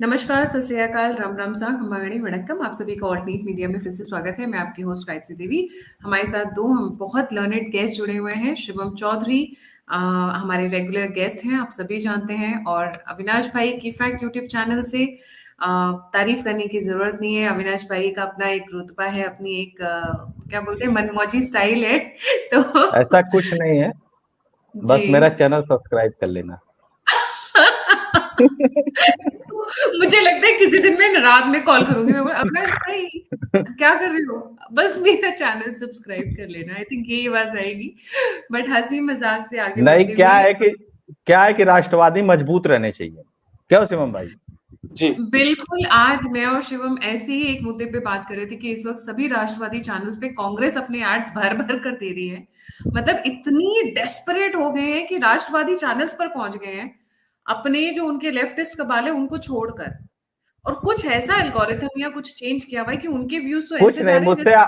नमस्कार, सत श्री अकाल, राम राम सा, खम्बागणी वणक्कम। आप सभी का ऑल्टरनेट मीडिया में फिर से स्वागत है। मैं आपकी होस्ट गायत्री देवी। हमारे साथ दो हम बहुत लर्नेड गेस्ट जुड़े हुए हैं। शिवम चौधरी हमारे रेगुलर गेस्ट हैं, आप सभी जानते हैं। और अविनाश भाई की फैक्ट यूट्यूब चैनल से तारीफ करने की जरूरत नहीं है। अविनाश भाई का अपना एक रुतबा है, अपनी एक क्या बोलते हैं, मनमौजी स्टाइल है। तो ऐसा कुछ नहीं है, बस जी मेरा चैनल सब्सक्राइब कर लेना। मुझे लगता है किसी दिन मैं रात में कॉल करूंगी, मैं बोलूं, अविनाश भाई क्या कर रहे हो, बस मेरा चैनल सब्सक्राइब कर लेना। आई थिंक यही आवाज आएगी। बट हंसी मजाक से आगे नहीं, बढ़ते हुए, क्या है कि राष्ट्रवादी मजबूत रहने चाहिए। क्या हो शिवम भाई? जी बिल्कुल आज मैं और शिवम ऐसे ही एक मुद्दे पे बात कर रहे थे कि इस वक्त सभी राष्ट्रवादी चैनल्स पे कांग्रेस अपने एड्स भर भर कर दे रही है। मतलब इतनी डेस्परेट हो गए हैं कि राष्ट्रवादी चैनल्स पर पहुंच गए हैं, अपने जो उनके लेफ्टिस्ट कबाल है उनको छोड़कर। और कुछ ऐसा एल्गोरिथम या कुछ चेंज किया भाई कि उनके व्यूज तो कुछ ऐसे जा नहीं, रहे हैं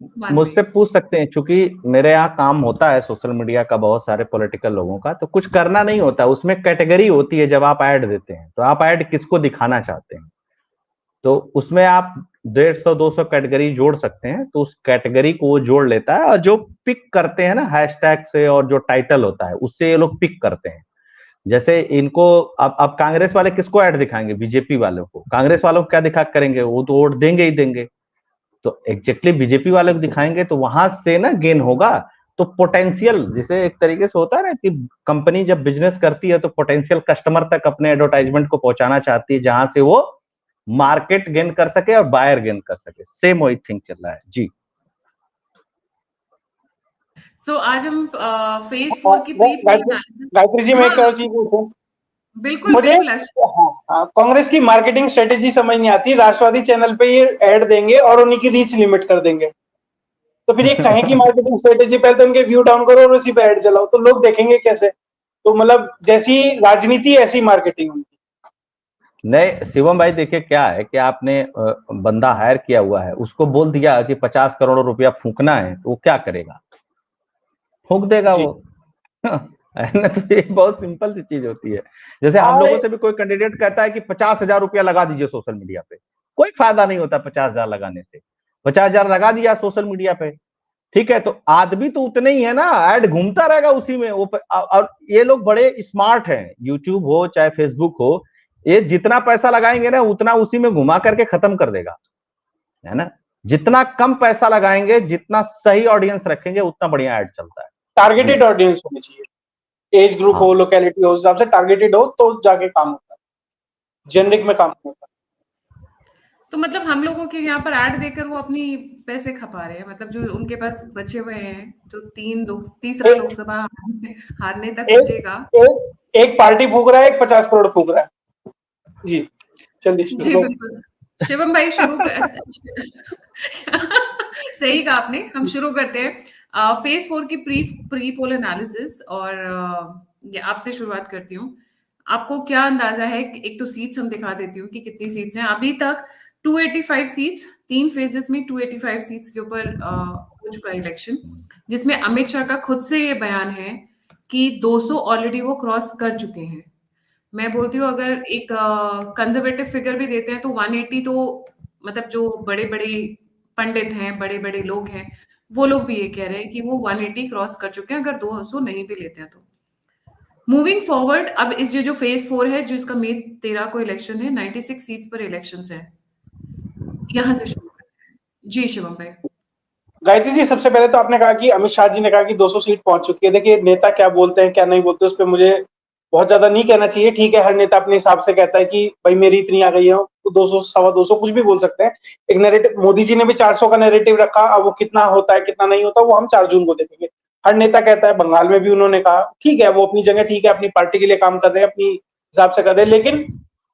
जैसे मुझसे पूछ सकते हैं, क्योंकि मेरे यहाँ काम होता है सोशल मीडिया का, बहुत सारे पॉलिटिकल लोगों का। तो कुछ करना नहीं होता, उसमें कैटेगरी होती है। जब आप ऐड देते हैं तो आप ऐड किसको दिखाना चाहते हैं, तो उसमें आप 150-200 कैटेगरी जोड़ सकते हैं। तो उस कैटेगरी को वो जोड़ लेता है, और जो पिक करते हैं ना हैशटैग से, और जो टाइटल होता है उससे ये लोग पिक करते हैं। जैसे इनको अब कांग्रेस वाले किसको ऐड दिखाएंगे? बीजेपी वालों को। कांग्रेस वालों को क्या दिखा करेंगे? वो तो वोट देंगे ही देंगे। तो एग्जैक्टली बीजेपी वाले को दिखाएंगे तो वहां से ना गेन होगा। तो पोटेंशियल, जिसे एक तरीके से होता है ना कि कंपनी जब बिजनेस करती है तो पोटेंशियल कस्टमर तक अपने एडवर्टाइजमेंट को पहुंचाना चाहती है, जहां से वो मार्केट गेन कर सके और बायर गेन कर सके। सेम वही थिंग चल रहा है जी। सो आज हम फेज 4 की pre poll analysis. Gayatri ji, मैं एक और चीज पूछूं। बिल्कुल मुझे बिल्कुल कांग्रेस की मार्केटिंग स्ट्रेटेजी समझ नहीं आती। राष्ट्रवादी चैनल पे ये ऐड देंगे और उन्हीं की रीच लिमिट कर देंगे, तो फिर ये कहें की मार्केटिंग स्ट्रेटेजी? पहले तो उनके व्यू डाउन करो और उसी पे ऐड चलाओ, तो लोग देखेंगे कैसे? तो मतलब जैसी राजनीति ऐसी मार्केटिंग उनकी। नहीं शिवम भाई, देखिए क्या है कि आपने बंदा हायर किया हुआ है, उसको बोल दिया कि 50 करोड़ रुपया फूकना है, तो वो क्या करेगा? फूक देगा वो। है ना? तो ये बहुत सिंपल सी चीज होती है। जैसे हम लोगों से भी कोई कैंडिडेट कहता है कि 50,000 रुपया लगा दीजिए सोशल मीडिया पे, कोई फायदा नहीं होता 50,000 लगाने से। 50,000 लगा दिया सोशल मीडिया पे, ठीक है, तो आदमी तो उतने ही है ना, ऐड घूमता रहेगा उसी में वो। और ये लोग बड़े स्मार्ट हैं, यूट्यूब हो चाहे फेसबुक हो, ये जितना पैसा लगाएंगे ना उतना उसी में घुमा करके खत्म कर देगा, है ना? जितना कम पैसा लगाएंगे, जितना सही ऑडियंस रखेंगे, उतना बढ़िया ऐड चलता है। टारगेटेड ऑडियंस होनी चाहिए, एज ग्रुप हो, लोकेलिटी हो, उस हिसाब से टारगेटेड हो तो जाके काम होता है, जेनरिक में काम होता है। तो मतलब हम लोगों के यहाँ पर ऐड देकर वो अपनी पैसे खपा रहे हैं। मतलब जो उनके पास बचे हुए हैं, जो तीसरा लोकसभा हारने तक बचेगा। एक पार्टी फूक रहा है, एक 50 करोड़ फूक रहा है। जी चलिए जी बिल्कुल। शिवम भाई शुरू कर सही कहा आपने। हम शुरू करते हैं फेज 4 की प्री पोल एनालिसिस। और ये आपसे शुरुआत करती हूँ। आपको क्या अंदाजा है? एक तो सीट्स हम दिखा देती हूँ कि कितनी सीट्स हैं अभी तक। 285 सीट्स, 3 फेजेस में 285 सीट्स के ऊपर हो चुका है इलेक्शन, जिसमें अमित शाह का खुद से ये बयान है कि 200 ऑलरेडी वो क्रॉस कर चुके हैं। मैं बोलती हूँ अगर एक कंजर्वेटिव फिगर भी देते हैं तो 180 तो मतलब जो बड़े बड़े पंडित हैं, बड़े बड़े लोग हैं, वो लोग भी ये कह रहे हैं कि वो 180 क्रॉस कर चुके हैं, अगर 200 नहीं भी लेते हैं तो। मूविंग फॉरवर्ड, अब इस जो फेज 4 है, जो इसका मई 13 को इलेक्शन है, 96 सीट्स पर इलेक्शन है। यहाँ से शुरू करते हैं जी शिवम भाई। गायत्री जी, सबसे पहले तो आपने कहा कि अमित शाह जी ने कहा कि 200 सीट पहुंच चुकी है। देखिए, नेता क्या बोलते हैं क्या नहीं बोलते, उस पर मुझे बहुत ज्यादा नहीं कहना चाहिए। ठीक है, हर नेता अपने हिसाब से कहता है कि भाई मेरी इतनी आ गई है, तो 200 250 कुछ भी बोल सकते हैं। एक नैरेटिव, मोदी जी ने भी 400 का नैरेटिव रखा। अब वो कितना होता है कितना नहीं होता, वो हम 4 जून को देखेंगे। हर नेता कहता है, बंगाल में भी उन्होंने कहा। ठीक है, वो अपनी जगह ठीक है, अपनी पार्टी के लिए काम कर रहे हैं, अपनी हिसाब से कर रहे हैं। लेकिन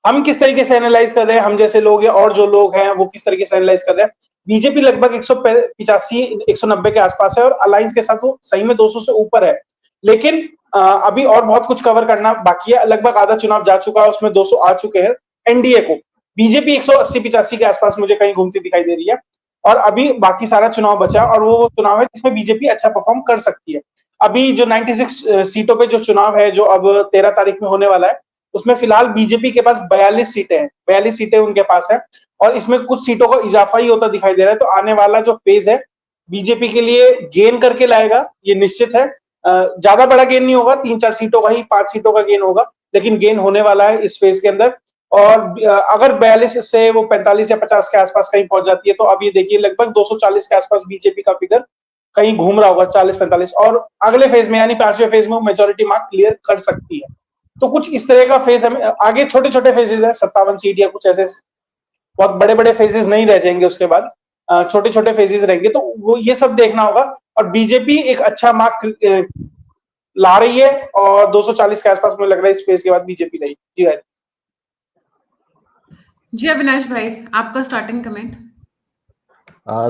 हम किस तरीके से एनालाइज कर रहे हैं, हम जैसे लोग हैं और जो लोग हैं वो किस तरीके से एनालाइज कर रहे हैं। बीजेपी लगभग 185 190 के आसपास है, और अलायंस के साथ वो सही में 200 से ऊपर है। लेकिन अभी और बहुत कुछ कवर करना बाकी है। लगभग आधा चुनाव जा चुका है, उसमें 200 आ चुके हैं एनडीए को। बीजेपी 180-85 के आसपास मुझे कहीं घूमती दिखाई दे रही है, और अभी बाकी सारा चुनाव बचा, और वो चुनाव है जिसमें बीजेपी अच्छा परफॉर्म कर सकती है। अभी जो 96 सीटों पे जो चुनाव है, जो अब 13 तारीख में होने वाला है, उसमें फिलहाल बीजेपी के पास 42 सीटें हैं, 42 सीटें उनके पास है और इसमें कुछ सीटों का इजाफा ही होता दिखाई दे रहा है। तो आने वाला जो फेज है बीजेपी के लिए गेन करके लाएगा, ये निश्चित है। ज्यादा बड़ा गेन नहीं होगा, 3-4 सीटों का ही, 5 सीटों का गेन होगा, लेकिन गेन होने वाला है इस फेज के अंदर। और अगर 42 से वो 45 या 50 के आसपास कहीं पहुंच जाती है तो अब ये देखिए लगभग 240 के आसपास बीजेपी का फिगर कहीं घूम रहा होगा, 40-45, और अगले फेज में यानी 5वें फेज में वो मेजोरिटी मार्क क्लियर कर सकती है। तो कुछ इस तरह का फेज हमें आगे, छोटे छोटे फेजेस है, 57 सीट या कुछ ऐसे, बहुत बड़े बड़े फेजेस नहीं रह जाएंगे उसके बाद, छोटे छोटे फेजेस रहेंगे, तो वो ये सब देखना होगा। और बीजेपी एक अच्छा मार्क ला रही है और 240 के आसपास मुझे लग रहा है इस फेज के बाद बीजेपी रही। जी राज जी अविनाश भाई, आपका स्टार्टिंग कमेंट।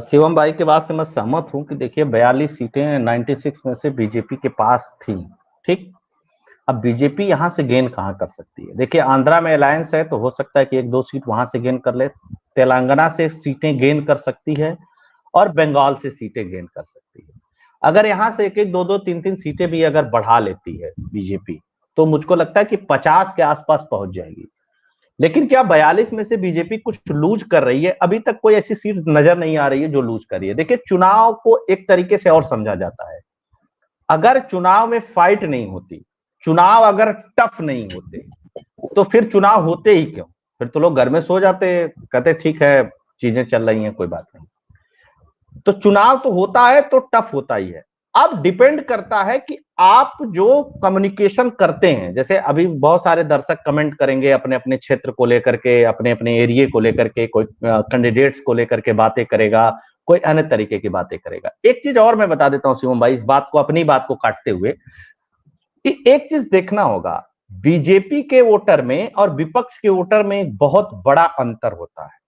शिवम भाई के बात से मैं सहमत हूं कि देखिए 42 सीटें 96 में से बीजेपी के पास थी, ठीक। अब बीजेपी यहां से गेन कहां कर सकती है? देखिए आंध्रा में अलायंस है तो हो सकता है कि 1-2 सीट वहां से गेन कर ले, तेलंगाना से सीटें गेन कर सकती है और बंगाल से सीटें गेन कर सकती है। अगर यहां से 1-1, 2-2, 3-3 सीटें भी अगर बढ़ा लेती है बीजेपी तो मुझको लगता है कि 50 के आसपास पहुंच जाएगी। लेकिन क्या 42 में से बीजेपी कुछ लूज कर रही है? अभी तक कोई ऐसी सीट नजर नहीं आ रही है जो लूज कर रही है। देखिए चुनाव को एक तरीके से और समझा जाता है, अगर चुनाव में फाइट नहीं होती, चुनाव अगर टफ नहीं होते तो फिर चुनाव होते ही क्यों? फिर तो लोग घर में सो जाते, कहते ठीक है चीजें चल रही हैं कोई बात नहीं। तो चुनाव तो होता है तो टफ होता ही है। अब डिपेंड करता है कि आप जो कम्युनिकेशन करते हैं, जैसे अभी बहुत सारे दर्शक कमेंट करेंगे अपने अपने क्षेत्र को लेकर के, अपने अपने एरिया को लेकर के, कोई कैंडिडेट्स को लेकर के बातें करेगा, कोई अन्य तरीके की बातें करेगा। एक चीज और मैं बता देता हूं शिवम भाई, इस बात को, अपनी बात को काटते हुए, कि एक चीज देखना होगा, बीजेपी के वोटर में और विपक्ष के वोटर में एक बहुत बड़ा अंतर होता है।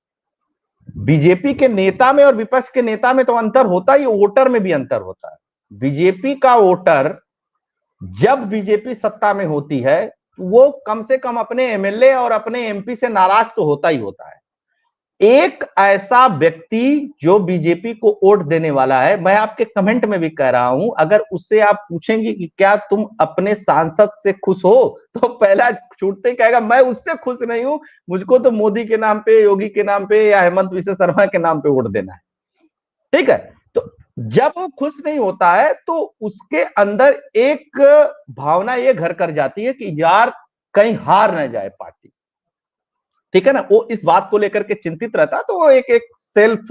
बीजेपी के नेता में और विपक्ष के नेता में तो अंतर होता ही, वोटर में भी अंतर होता है। बीजेपी का वोटर जब बीजेपी सत्ता में होती है वो कम से कम अपने एमएलए और अपने एमपी से नाराज तो होता ही होता है। एक ऐसा व्यक्ति जो बीजेपी को वोट देने वाला है, मैं आपके कमेंट में भी कह रहा हूं, अगर उससे आप पूछेंगे कि क्या तुम अपने सांसद से खुश हो, तो पहला छूटते ही कहेगा मैं उससे खुश नहीं हूं, मुझको तो मोदी के नाम पे, योगी के नाम पे या हेमंत विश्व शर्मा के नाम पे वोट देना है। ठीक है, तो जब वो खुश नहीं होता है तो उसके अंदर एक भावना ये घर कर जाती है कि यार कहीं हार ना जाए पार्टी, ठीक है ना, वो इस बात को लेकर के चिंतित रहता है, तो वो एक सेल्फ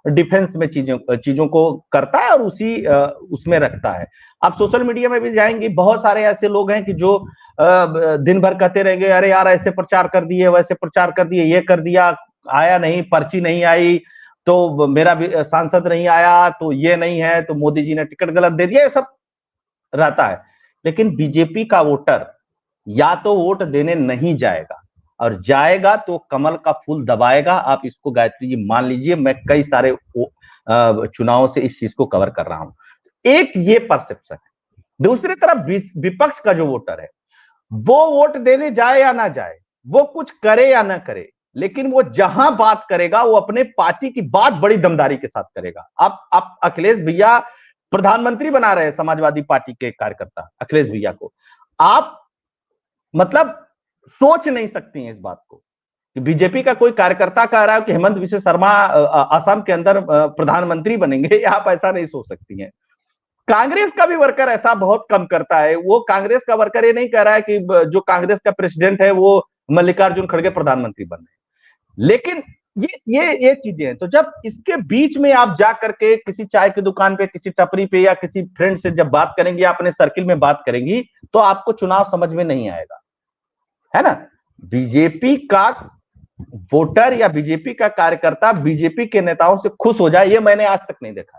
डिफेंस में चीजों को करता है और उसमें रखता है। आप सोशल मीडिया में भी जाएंगे, बहुत सारे ऐसे लोग हैं कि जो दिन भर कहते रहेंगे अरे यार ऐसे प्रचार कर दिए, वैसे प्रचार कर दिए, ये कर दिया, आया नहीं, पर्ची नहीं आई तो मेरा सांसद नहीं आया, तो ये नहीं है, तो मोदी जी ने टिकट गलत दे दिया, ये सब रहता है। लेकिन बीजेपी का वोटर या तो वोट देने नहीं जाएगा, और जाएगा तो कमल का फूल दबाएगा। आप इसको गायत्री जी मान लीजिए, मैं कई सारे चुनावों से इस चीज को कवर कर रहा हूं। एक ये परसेप्शन है। दूसरी तरफ विपक्ष का जो वोटर है वो वोट देने जाए या ना जाए, वो कुछ करे या ना करे, लेकिन वो जहां बात करेगा वो अपने पार्टी की बात बड़ी दमदारी के साथ करेगा। आप अखिलेश भैया प्रधानमंत्री बना रहे हैं समाजवादी पार्टी के कार्यकर्ता, अखिलेश भैया को आप मतलब सोच नहीं सकती हैं इस बात को कि बीजेपी का कोई कार्यकर्ता कह रहा है कि हेमंत विश्व शर्मा असम के अंदर प्रधानमंत्री बनेंगे, आप ऐसा नहीं सोच सकती हैं। कांग्रेस का भी वर्कर ऐसा बहुत कम करता है। वो कांग्रेस का वर्कर ये नहीं कह रहा है कि जो कांग्रेस का प्रेसिडेंट है वो मल्लिकार्जुन खड़गे प्रधानमंत्री बन रहे हैं। लेकिन ये चीजें हैं। तो जब इसके बीच में आप जा करके किसी चाय की दुकान पे, किसी टपरी पे या किसी फ्रेंड से जब बात करेंगी, अपने सर्किल में बात करेंगी, तो आपको चुनाव समझ में नहीं आएगा, है ना। बीजेपी का वोटर या बीजेपी का कार्यकर्ता बीजेपी के नेताओं से खुश हो जाए, ये मैंने आज तक नहीं देखा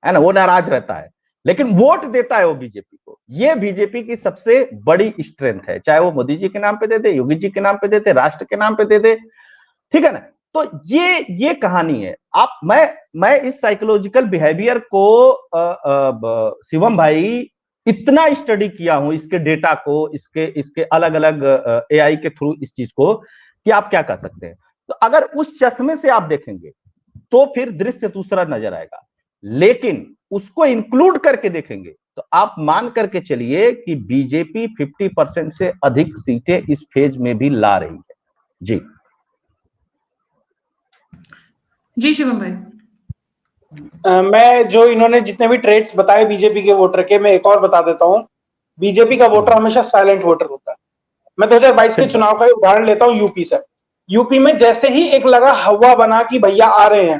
है ना। वो नाराज रहता है लेकिन वोट देता है वो बीजेपी को। ये बीजेपी की सबसे बड़ी स्ट्रेंथ है, चाहे वो मोदी जी के नाम पे दे दे, योगी जी के नाम पे दे दे, राष्ट्र के नाम पे दे दे, ठीक है ना। तो ये कहानी है। आप मैं इस साइकोलॉजिकल बिहेवियर को शिवम भाई इतना स्टडी किया हूं, इसके डेटा को, इसके अलग अलग एआई के थ्रू इस चीज को, कि आप क्या कर सकते हैं। तो अगर उस चश्मे से आप देखेंगे तो फिर दृश्य दूसरा नजर आएगा, लेकिन उसको इंक्लूड करके देखेंगे तो तो आप मान करके चलिए कि बीजेपी 50% से अधिक सीटें इस फेज में भी ला रही है। जी जी शिवम भाई। मैं जो इन्होंने जितने भी ट्रेड्स बताए बीजेपी के वोटर के, मैं एक और बता देता हूँ। बीजेपी का वोटर हमेशा साइलेंट वोटर होता है। मैं 2022 के चुनाव का उदाहरण लेता हूँ यूपी से। यूपी में जैसे ही एक लगा हवा बना कि भैया आ रहे हैं,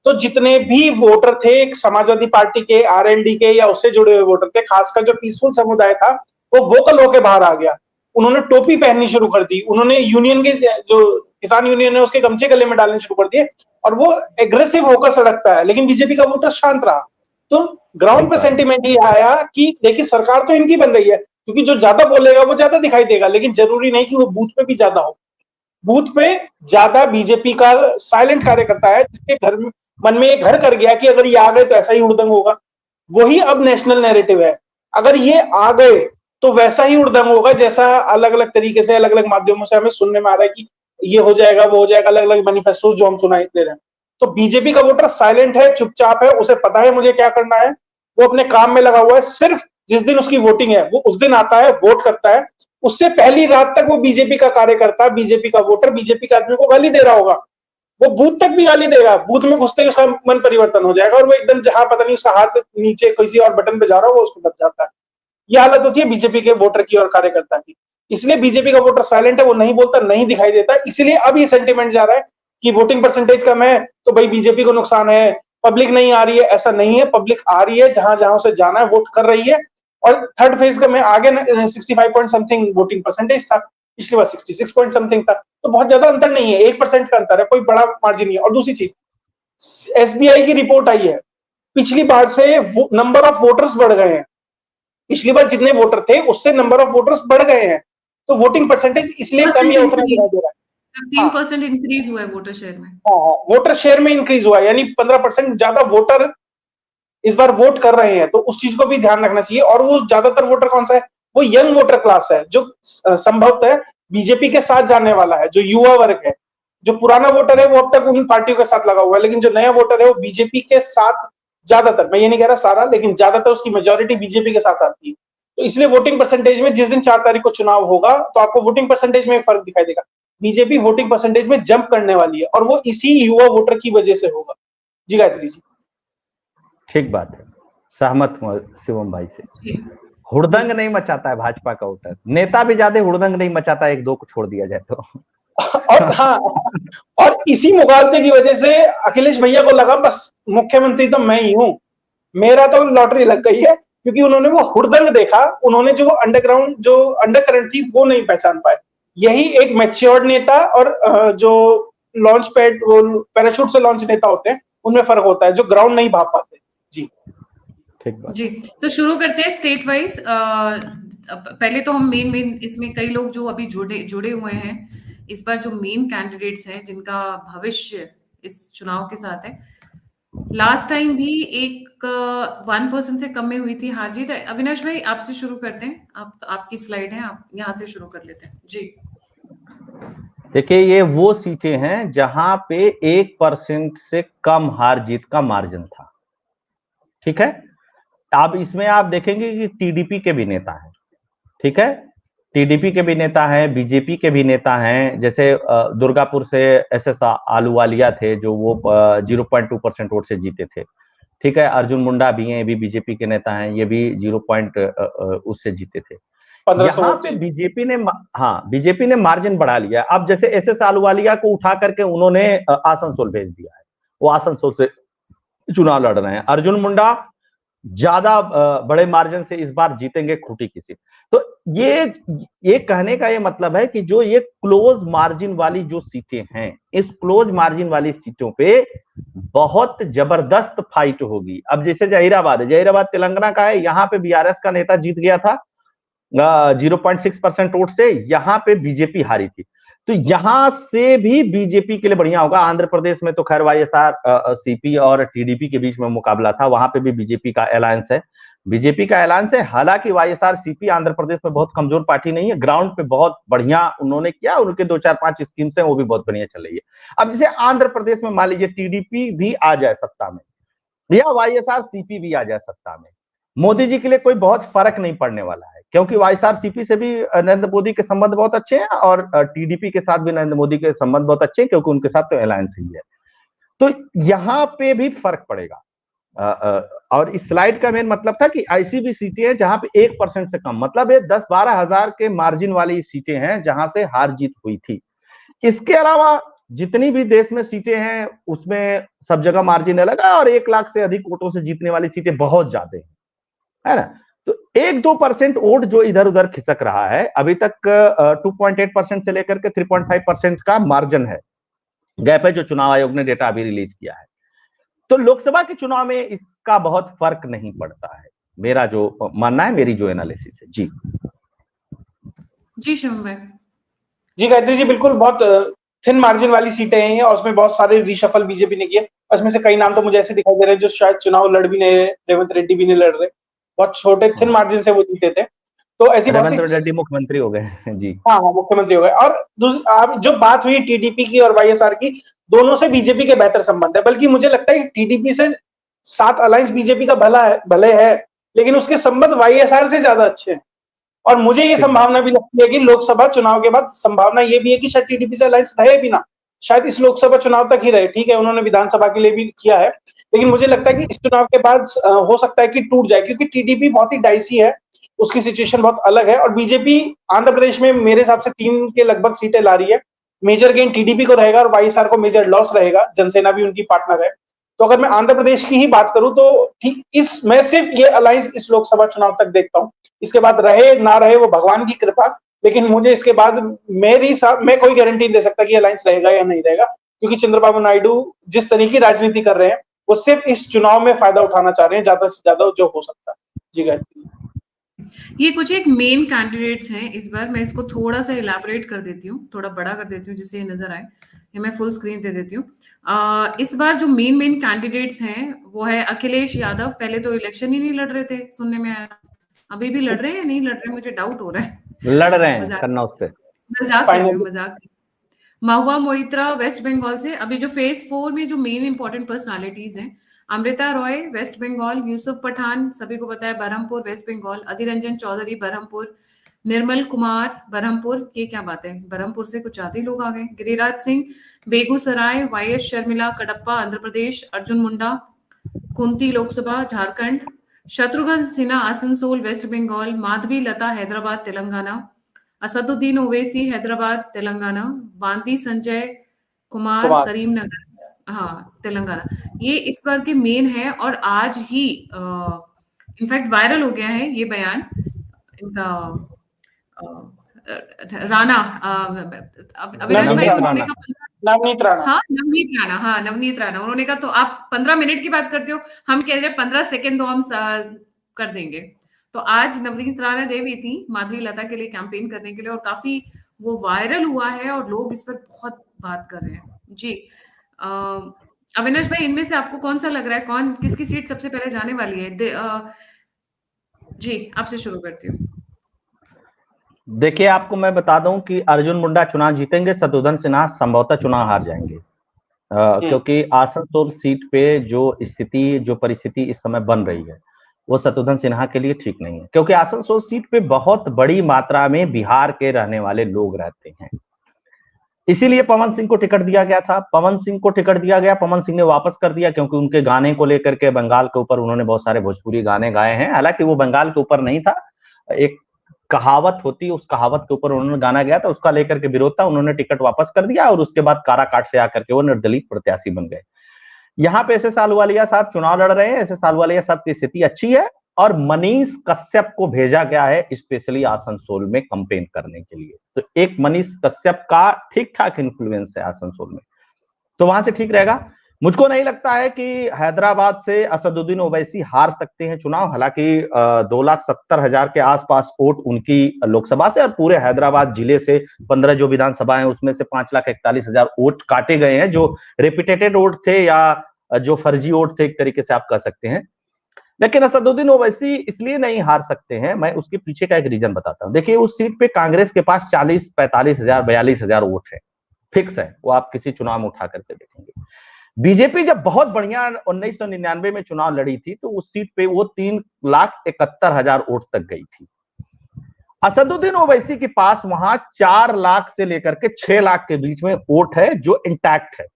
तो जितने भी वोटर थे समाजवादी पार्टी के, आरएलडी के या उससे जुड़े हुए वोटर थे, खासकर जो पीसफुल समुदाय था, वो वोकल होके बाहर आ गया। उन्होंने टोपी पहननी शुरू कर दी, उन्होंने यूनियन के जो किसान यूनियन है उसके गमछे गले में डालने शुरू कर दिए, और वो एग्रेसिव होकर सड़क पे आया। लेकिन बीजेपी का वोटर शांत रहा। तो ग्राउंड पे सेंटीमेंट ये आया कि देखिए सरकार तो इनकी बन रही है, क्योंकि जो ज्यादा बोलेगा वो ज्यादा दिखाई देगा, लेकिन जरूरी नहीं कि वो बूथ पे भी ज्यादा हो। बूथ पे ज्यादा बीजेपी का साइलेंट कार्यकर्ता है, जिसके घर में मन में एक घर कर गया कि अगर ये आ गए तो ऐसा ही हुड़दंग होगा। वही अब नेशनल नैरेटिव है। अगर ये आ गए तो वैसा ही हुड़दंग होगा जैसा अलग अलग तरीके से अलग अलग माध्यमों से हमें सुनने में आ रहा है कि ये हो जाएगा वो हो जाएगा, अलग अलग मैनिफेस्टो जो हम सुनाई दे रहे हैं। तो बीजेपी का वोटर साइलेंट है, चुपचाप है, उसे पता है मुझे क्या करना है, वो अपने काम में लगा हुआ है। सिर्फ जिस दिन उसकी वोटिंग है वो उस दिन आता है, वोट करता है। उससे पहली रात तक वो बीजेपी का कार्यकर्ता, बीजेपी का वोटर, बीजेपी के आदमी को गाली दे रहा होगा। वो बूथ तक भी गाली देगा, बूथ में घुसते ही उसका मन परिवर्तन हो जाएगा और वो एकदम जहां पता नहीं उसका हाथ नीचे किसी और बटन पे जा रहा हो वो उसको बच जाता है। ये हालत होती है बीजेपी के वोटर की और कार्यकर्ता की। इसलिए बीजेपी का वोटर साइलेंट है, वो नहीं बोलता, नहीं दिखाई देता। इसलिए अब ये सेंटिमेंट जा रहा है कि वोटिंग परसेंटेज कम है तो भाई बीजेपी को नुकसान है, पब्लिक नहीं आ रही है। ऐसा नहीं है, पब्लिक आ रही है, जहां जहां उसे जाना है वोट कर रही है। और थर्ड फेज का में आगे 65 पॉइंट समथिंग वोटिंग परसेंटेज था, पिछली बार 66 पॉइंट समथिंग था। तो बहुत ज्यादा अंतर नहीं है, 1% का अंतर है, कोई बड़ा मार्जिन नहीं है। और दूसरी चीज, एसबीआई की रिपोर्ट आई है, पिछली बार से नंबर ऑफ वोटर्स बढ़ गए हैं। पिछली बार जितने वोटर थे उससे नंबर ऑफ वोटर्स बढ़ गए हैं। तो वोटिंग परसेंटेज इसलिए कम या उतना दिखाई दे रहा है। 15% इंक्रीज हुआ है वोटर शेयर में। हाँ, वोटर शेयर में इंक्रीज हुआ है, यानी 15% ज्यादा वोटर इस बार वोट कर रहे हैं। तो उस चीज को भी ध्यान रखना चाहिए। और वो ज्यादातर वोटर कौन सा है? वो यंग वोटर क्लास है, जो संभवतः बीजेपी के साथ जाने वाला है, जो युवा वर्ग है। जो पुराना वोटर है वो अब तक उन पार्टियों के साथ लगा हुआ है, लेकिन जो नया वोटर है वो बीजेपी के साथ, ज्यादातर, मैं ये नहीं कह रहा सारा, लेकिन ज्यादातर उसकी मेजोरिटी बीजेपी के साथ आती है। तो इसलिए वोटिंग परसेंटेज में जिस दिन 4 तारीख को चुनाव होगा तो आपको वोटिंग परसेंटेज में फर्क दिखाई देगा। बीजेपी वोटिंग परसेंटेज में जंप करने वाली है और वो इसी युवा वोटर की वजह से होगा। जी गायत्री जी। ठीक बात है, सहमत हूँ शिवम भाई से। हुड़दंग नहीं मचाता है भाजपा का वोटर, नेता भी ज्यादा हुड़दंग नहीं मचाता, एक दो को छोड़ दिया जाए तो। और हाँ, और इसी मुगालते की वजह से अखिलेश भैया को लगा बस मुख्यमंत्री तो मैं ही हूं, मेरा तो लॉटरी लग गई है, क्योंकि उन्होंने वो हुड़दंग देखा, उन्होंने जो अंडरग्राउंड जो अंडरकरंट थी वो नहीं पहचान पाए। यही एक मैच्योर्ड नेता और जो लॉन्च पैड पैराशूट से लॉन्च नेता होते हैं उनमें फर्क होता है, जो ग्राउंड नहीं भाप पाते। जी ठीक बात जी। तो शुरू करते हैं स्टेट वाइज। पहले तो हम मेन इसमें कई लोग जो अभी जुड़े हुए हैं इस बार, जो मेन कैंडिडेट्स हैं जिनका भविष्य इस चुनाव के साथ है। लास्ट टाइम भी एक 1% से कम में हुई थी हार जीत। अविनाश भाई आपसे शुरू करते हैं, आपकी स्लाइड है, आप यहाँ से शुरू कर लेते हैं जी। देखिए ये वो सीटें हैं जहां पे 1% से कम हार जीत का मार्जिन था। ठीक है, अब इसमें आप देखेंगे कि टीडीपी के भी नेता हैं, ठीक है, टीडीपी के भी नेता हैं, बीजेपी के भी नेता हैं। जैसे दुर्गापुर से एसएस आलूवालिया थे जो वो 0.2% वोट से जीते थे। ठीक है, अर्जुन मुंडा भी हैं, ये भी बीजेपी के नेता हैं, ये भी 0 उससे जीते थे। यहाँ पे बीजेपी ने मार्जिन बढ़ा लिया। अब जैसे एसएस आलूवालिया को उठा करके उन्होंने आसनसोल भेज दिया है, वो आसनसोल से चुनाव लड़ रहे हैं। अर्जुन मुंडा ज्यादा बड़े मार्जिन से इस बार जीतेंगे खूंटी की सीट। तो ये कहने का ये मतलब है कि जो ये क्लोज मार्जिन वाली जो सीटें हैं, इस क्लोज मार्जिन वाली सीटों पे बहुत जबरदस्त फाइट होगी। अब जैसे जहीराबाद तेलंगाना का है, यहाँ पे बीआरएस का नेता जीत गया था 0.6% वोट से, यहाँ पे बीजेपी हारी थी। तो यहां से भी बीजेपी के लिए बढ़िया होगा। आंध्र प्रदेश में तो खैर वाईएसआर सीपी और टीडीपी के बीच में मुकाबला था, वहां पे भी बीजेपी का अलायंस है, हालांकि वाईएसआर सीपी आंध्र प्रदेश में बहुत कमजोर पार्टी नहीं है, ग्राउंड पे बहुत बढ़िया उन्होंने किया, उनके 2-4-5 स्कीम्स हैं वो भी बहुत बढ़िया चल रही है। अब जैसे आंध्र प्रदेश में मान लीजिए टीडीपी भी आ जाए सत्ता में या वाईएसआर सीपी भी आ जाए सत्ता में, मोदी जी के लिए कोई बहुत फर्क नहीं पड़ने वाला है, क्योंकि वाईएसआरसीपी से भी नरेंद्र मोदी के संबंध बहुत अच्छे हैं और टीडीपी के साथ भी नरेंद्र मोदी के संबंध बहुत अच्छे हैं, क्योंकि उनके साथ तो अलायंस ही है। तो यहां पे भी फर्क पड़ेगा। और इस स्लाइड का मेन मतलब था कि ऐसी भी सीटें हैं जहां पे 1% से कम, मतलब ये 10-12 हजार के मार्जिन वाली सीटें हैं जहां से हार जीत हुई थी। इसके अलावा जितनी भी देश में सीटें हैं उसमें सब जगह मार्जिन अलग है, और 1 लाख से अधिक वोटों से जीतने वाली सीटें बहुत ज्यादा है ना। तो 1-2% वोट जो इधर उधर खिसक रहा है, अभी तक 2.8% से लेकर के 3.5% का मार्जिन है, गैप है, जो चुनाव आयोग ने डेटा अभी रिलीज किया है। तो लोकसभा के चुनाव में इसका बहुत फर्क नहीं पड़ता है, मेरा जो मानना है, मेरी जो एनालिसिस है। जी शिवम भाई। जी गायत्री जी, बिल्कुल बहुत थिन मार्जिन वाली सीटें हैं और उसमें बहुत सारे रिशफल बीजेपी ने किए। उसमें से कई नाम तो मुझे ऐसे दिखाई दे रहे हैं जो शायद चुनाव लड़ भी नहीं रहे, रेवंत रेड्डी भी नहीं लड़ रहे, बहुत छोटे थिन मार्जिन से वो जीते थे। तो ऐसी बहुत रेवंत सी रेड्डी मुख्यमंत्री हो गए जी। हाँ, मुख्यमंत्री हो गए। और आप जो बात हुई टीडीपी की और वाईएसआर की, दोनों से बीजेपी के बेहतर संबंध है, बल्कि मुझे लगता है टीडीपी से साथ अलायंस बीजेपी का भले है, लेकिन उसके संबंध वाईएसआर से ज्यादा अच्छे हैं। और मुझे ये संभावना भी लगती है कि लोकसभा चुनाव के बाद संभावना ये भी है कि शायद टीडीपी से अलायंस रहे भी ना, शायद इस लोकसभा चुनाव तक ही रहे। ठीक है, उन्होंने विधानसभा के लिए भी किया है, लेकिन मुझे लगता है कि इस चुनाव के बाद हो सकता है कि टूट जाए, क्योंकि टीडीपी बहुत ही डाइसी है, उसकी सिचुएशन बहुत अलग है। और बीजेपी आंध्र प्रदेश में मेरे हिसाब से 3 के लगभग सीटें ला रही है। मेजर गेन टीडीपी को रहेगा और वाईएसआर को मेजर लॉस रहेगा, जनसेना भी उनकी पार्टनर है। तो अगर मैं आंध्र प्रदेश की ही बात करूं तो ठीक मैं सिर्फ ये अलायंस इस लोकसभा चुनाव तक देखता हूं। इसके बाद रहे ना रहे वो भगवान की कृपा, लेकिन मुझे इसके बाद मैं कोई गारंटी नहीं दे सकता कि अलायंस रहेगा या नहीं रहेगा, क्योंकि चंद्रबाबू नायडू जिस तरह की राजनीति कर रहे हैं वो सिर्फ इस चुनाव में फायदा उठाना चाह रहे हैं, ज्यादा से ज्यादा जो हो सकता है। जी गायत्री, ये कुछ एक मेन कैंडिडेट्स हैं इस बार। मैं इसको थोड़ा सा इलैबोरेट कर देती हूँ, थोड़ा बड़ा कर देती हूँ जिससे ये नजर आए, या मैं फुल स्क्रीन दे देती हूँ। इस बार जो मेन कैंडिडेट्स हैं वो है अखिलेश यादव। पहले तो इलेक्शन ही नहीं लड़ रहे थे, सुनने में आया। अभी भी लड़ रहे हैं या नहीं लड़ रहे, मुझे डाउट हो रहा है। लड़ रहे हैं कन्नौज से। मजाक कर रही हूँ, मजाक। महुआ मोइत्रा वेस्ट बंगाल से। अभी जो फेज 4 में जो मेन इंपॉर्टेंट पर्सनालिटीज हैं, अमृता रॉय वेस्ट बंगाल, यूसुफ पठान सभी को पता है बरहमपुर वेस्ट बंगाल, अधीर रंजन चौधरी बरहमपुर, निर्मल कुमार बरहमपुर। ये क्या बात है, बरहमपुर से कुछ ज्यादा लोग आ गए। गिरिराज सिंह बेगूसराय, वाईएस शर्मिला कडप्पा आंध्र प्रदेश, अर्जुन मुंडा कुंती लोकसभा झारखंड, शत्रुघ्न सिन्हा आसनसोल वेस्ट बंगाल, माधवी लता हैदराबाद तेलंगाना, असदुद्दीन ओवैसी हैदराबाद तेलंगाना, बांदी संजय कुमार करीमनगर तेलंगाना। ये इस बार के मेन है। और आज ही इनफैक्ट वायरल हो गया है ये बयान इनका, राणा अविनाश भाई, उन्होंने कहा नवनीत राणा, नवनीत राणा उन्होंने कहा तो आप 15 मिनट की बात करते हो, हम कह रहे हैं 15 सेकेंड तो हम कर देंगे। तो आज नवनीत राणा गई हुई थी माधवी लता के लिए कैंपेन करने के लिए, और काफी वो वायरल हुआ है और लोग इस पर बहुत बात कर रहे हैं। जी अविनाश भाई, इनमें से आपको कौन सा लग रहा है, कौन किसकी सीट सबसे पहले जाने वाली है? जी आपसे शुरू करती हूँ। देखिए, आपको मैं बता दूं कि अर्जुन मुंडा चुनाव जीतेंगे, शत्रुघ्न सिन्हा संभवतः चुनाव हार जाएंगे, क्योंकि आसनसोल सीट पे जो परिस्थिति इस समय बन रही है वो शत्रुघ्न सिन्हा के लिए ठीक नहीं है, क्योंकि आसनसोल सीट पे बहुत बड़ी मात्रा में बिहार के रहने वाले लोग रहते हैं। इसीलिए पवन सिंह को टिकट दिया गया था। पवन सिंह को टिकट दिया गया, पवन सिंह ने वापस कर दिया, क्योंकि उनके गाने को लेकर के बंगाल के ऊपर उन्होंने बहुत सारे भोजपुरी गाने गाए हैं। हालांकि वो बंगाल के ऊपर नहीं था, एक कहावत होती है, उस कहावत के ऊपर उन्होंने गाना गाया था, उसका लेकर के विरोध था, उन्होंने टिकट वापस कर दिया और उसके बाद काराकाट से आकर के वो निर्दलीय प्रत्याशी बन गए। यहाँ पे एस.एस. अहलुवालिया साहब चुनाव लड़ रहे हैं। एस.एस. अहलुवालिया साहब की स्थिति अच्छी है और मनीष कश्यप को भेजा गया है स्पेशली आसनसोल में कैंपेन करने के लिए। तो एक मनीष कश्यप का ठीक ठाक इन्फ्लुएंस है आसनसोल में, तो वहां से ठीक रहेगा। मुझको नहीं लगता है कि हैदराबाद से असदुद्दीन ओवैसी हार सकते हैं चुनाव। हालांकि 2,70,000 के आसपास वोट उनकी लोकसभा से और पूरे हैदराबाद जिले से 15 जो विधानसभा है उसमें से 5,41,000 वोट काटे गए हैं, जो रिपीटेटेड वोट थे या जो फर्जी वोट थे, एक तरीके से आप कह सकते हैं। लेकिन असदुद्दीन ओवैसी इसलिए नहीं हार सकते हैं, मैं उसके पीछे का एक रीजन बताता हूं। देखिए, उस सीट पे कांग्रेस के पास 40, 45,000, 42,000 वोट है, फिक्स है, वो आप किसी चुनाव में उठा करके देखेंगे। बीजेपी जब बहुत बढ़िया 1999 में चुनाव लड़ी थी तो उस सीट पे वो 3,71,000 वोट तक गई थी। असदुद्दीन ओवैसी के पास वहां 4 लाख से लेकर के 6 लाख के बीच में वोट है जो इंटैक्ट है।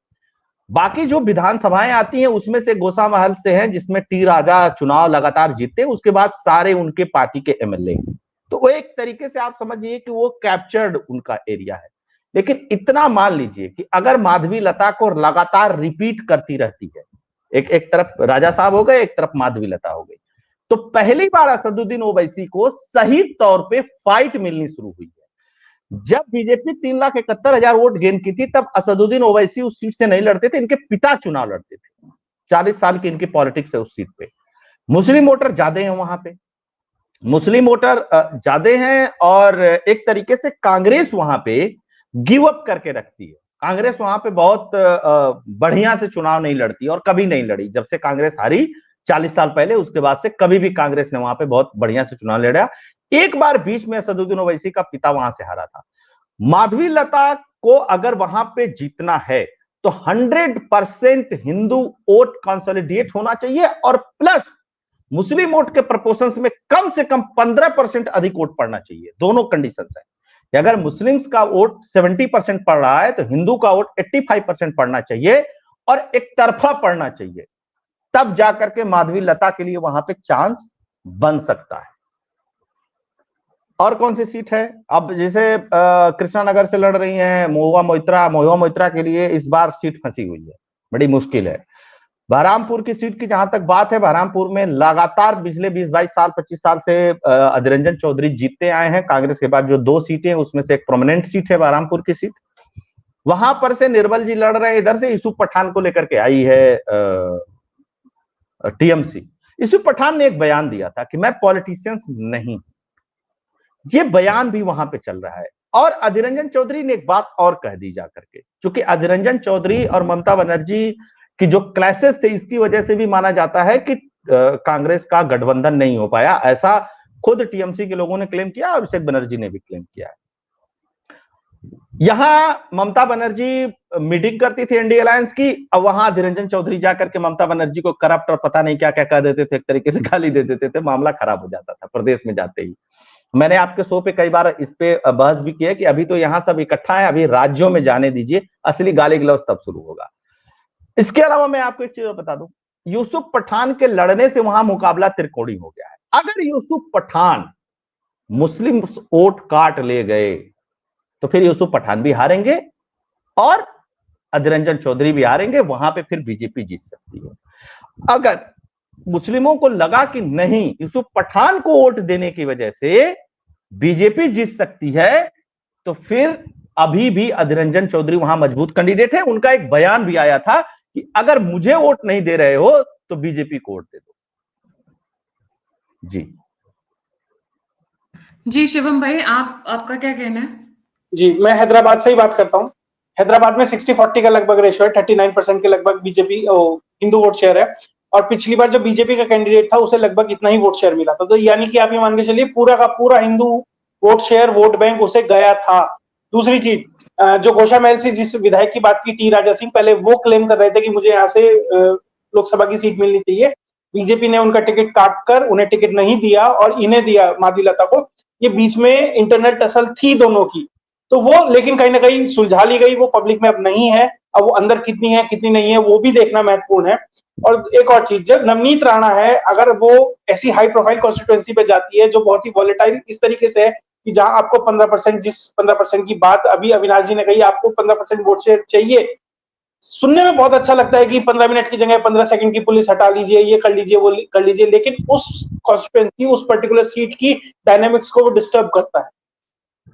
बाकी जो विधानसभाएं आती हैं उसमें से गोसा महल से हैं जिसमें टी राजा चुनाव लगातार जीते, उसके बाद सारे उनके पार्टी के एमएलए। तो वो एक तरीके से आप समझिए कि वो कैप्चर्ड उनका एरिया है। लेकिन इतना मान लीजिए कि अगर माधवी लता को लगातार रिपीट करती रहती है, एक तरफ राजा साहब हो गए, एक तरफ माधवी लता हो गई, तो पहली बार असदुद्दीन ओवैसी को सही तौर पे फाइट मिलनी शुरू हुई है। जब बीजेपी 3,71,000 वोट गेन की थी तब असदुद्दीन ओवैसी उस सीट से नहीं लड़ते थे, इनके पिता चुनाव लड़ते थे। 40 साल की इनकी पॉलिटिक्स है उस सीट पे। मुस्लिम वोटर ज्यादा हैं वहां पे, मुस्लिम वोटर ज्यादा हैं और एक तरीके से कांग्रेस वहां पे गिव अप करके रखती है। कांग्रेस वहां पे बहुत बढ़िया से चुनाव नहीं लड़ती और कभी नहीं लड़ी। जब से कांग्रेस हारी 40 साल पहले, उसके बाद से कभी भी कांग्रेस ने वहां पे बहुत बढ़िया से चुनाव लड़ा। एक बार बीच में असदुद्दीन ओवैसी का पिता वहां से हारा था। माधवी लता को अगर वहां पे जीतना है तो 100% हिंदू वोट कंसोलिडेट होना चाहिए और प्लस मुस्लिम वोट के प्रपोर्शंस में कम से कम 15% अधिक वोट पड़ना चाहिए। दोनों कंडीशंस है कि अगर मुस्लिम्स का वोट 70% पड़ रहा है तो हिंदू का वोट 85% पड़ना चाहिए और एक तरफा पड़ना चाहिए, तब जाकर के माधवी लता के लिए वहां पे चांस बन सकता है। और कौन सी सीट है? अब जैसे कृष्णानगर से लड़ रही हैं महुआ मोइत्रा के लिए इस बार सीट फंसी हुई है, बड़ी मुश्किल है। बहरामपुर की सीट की जहां तक बात है, बहरामपुर में लगातार पिछले 20-22 साल 25 साल से अधीर रंजन चौधरी जीतते आए हैं। कांग्रेस के बाद जो 2 सीटें उसमें से एक प्रोमिनेंट सीट है बहरामपुर की सीट। वहां पर से निर्मल जी लड़ रहे हैं, इधर से यूसुफ पठान को लेकर के आई है टीएमसी। यूसुफ पठान ने एक बयान दिया था कि मैं पॉलिटिशियंस नहीं, ये बयान भी वहां पे चल रहा है। और अधीर रंजन चौधरी ने एक बात और कह दी जाकर के, क्योंकि अधीर रंजन चौधरी और ममता बनर्जी की जो क्लैशेस थे इसकी वजह से भी माना जाता है कि कांग्रेस का गठबंधन नहीं हो पाया। ऐसा खुद टीएमसी के लोगों ने क्लेम किया और अभिषेक बनर्जी ने भी क्लेम किया है। यहां ममता बनर्जी मीटिंग करती थी एनडीए अलायंस की, अब वहां अधीर रंजन चौधरी जाकर के ममता बनर्जी को करप्ट और पता नहीं क्या क्या कह देते थे, एक तरीके से गाली दे देते थे, मामला खराब हो जाता था प्रदेश में जाते ही। मैंने आपके शो पे कई बार इस पे बहस भी किया कि अभी तो यहां सब इकट्ठा है, अभी राज्यों में जाने दीजिए, असली गाली गलौज तब शुरू होगा। इसके अलावा मैं आपको एक चीज बता दूं, यूसुफ पठान के लड़ने से वहां मुकाबला त्रिकोणी हो गया है। अगर यूसुफ पठान मुस्लिम वोट काट ले गए तो फिर यूसुफ पठान भी हारेंगे और अधीर रंजन चौधरी भी हारेंगे, वहां पे फिर बीजेपी जीत सकती है। अगर मुस्लिमों को लगा कि नहीं यूसुफ पठान को वोट देने की वजह से बीजेपी जीत सकती है, तो फिर अभी भी अधीर रंजन चौधरी वहां मजबूत कैंडिडेट है। उनका एक बयान भी आया था कि अगर मुझे वोट नहीं दे रहे हो तो बीजेपी को वोट दे दो। जी जी शिवम भाई, आपका क्या कहना है? जी, मैं हैदराबाद से ही बात करता हूँ। हैदराबाद में 60-40 का लगभग रेशियो है, 39% के लगभग बीजेपी हिंदू वोट शेयर है और पिछली बार जो बीजेपी का कैंडिडेट था उसे लगभग इतना ही वोट शेयर मिला था। तो यानी कि आप ये मान के चलिए पूरा का पूरा Hindu vote share, vote bank उसे गया था। दूसरी चीज, जो गोशा महल से जिस विधायक की बात की टी राजा सिंह, पहले वो क्लेम कर रहे थे कि मुझे यहाँ से लोकसभा की सीट मिलनी चाहिए। बीजेपी ने उनका टिकट काट कर उन्हें टिकट नहीं दिया और इन्हें दिया, माधवी लता को। ये बीच में इंटरनल टसल थी दोनों की, तो वो लेकिन कहीं ना कहीं सुलझा ली गई, वो पब्लिक में अब नहीं है। अब वो अंदर कितनी है कितनी नहीं है वो भी देखना महत्वपूर्ण है। और एक और चीज, जब नवनीत राणा है, अगर वो ऐसी हाई प्रोफाइल कॉन्स्टिट्यूएंसी पे जाती है जो बहुत ही वॉलेटाइल इस तरीके से है कि जहां आपको 15%, जिस 15% की बात अभी अविनाश जी ने कही, आपको 15% वोट शेयर चाहिए। सुनने में बहुत अच्छा लगता है कि 15 मिनट की जगह 15 सेकंड की पुलिस हटा लीजिए, ये कर लीजिए, वो कर लीजिए, लेकिन उस कॉन्स्टिट्यूएंसी, उस पर्टिकुलर सीट की डायनेमिक्स को वो डिस्टर्ब करता है।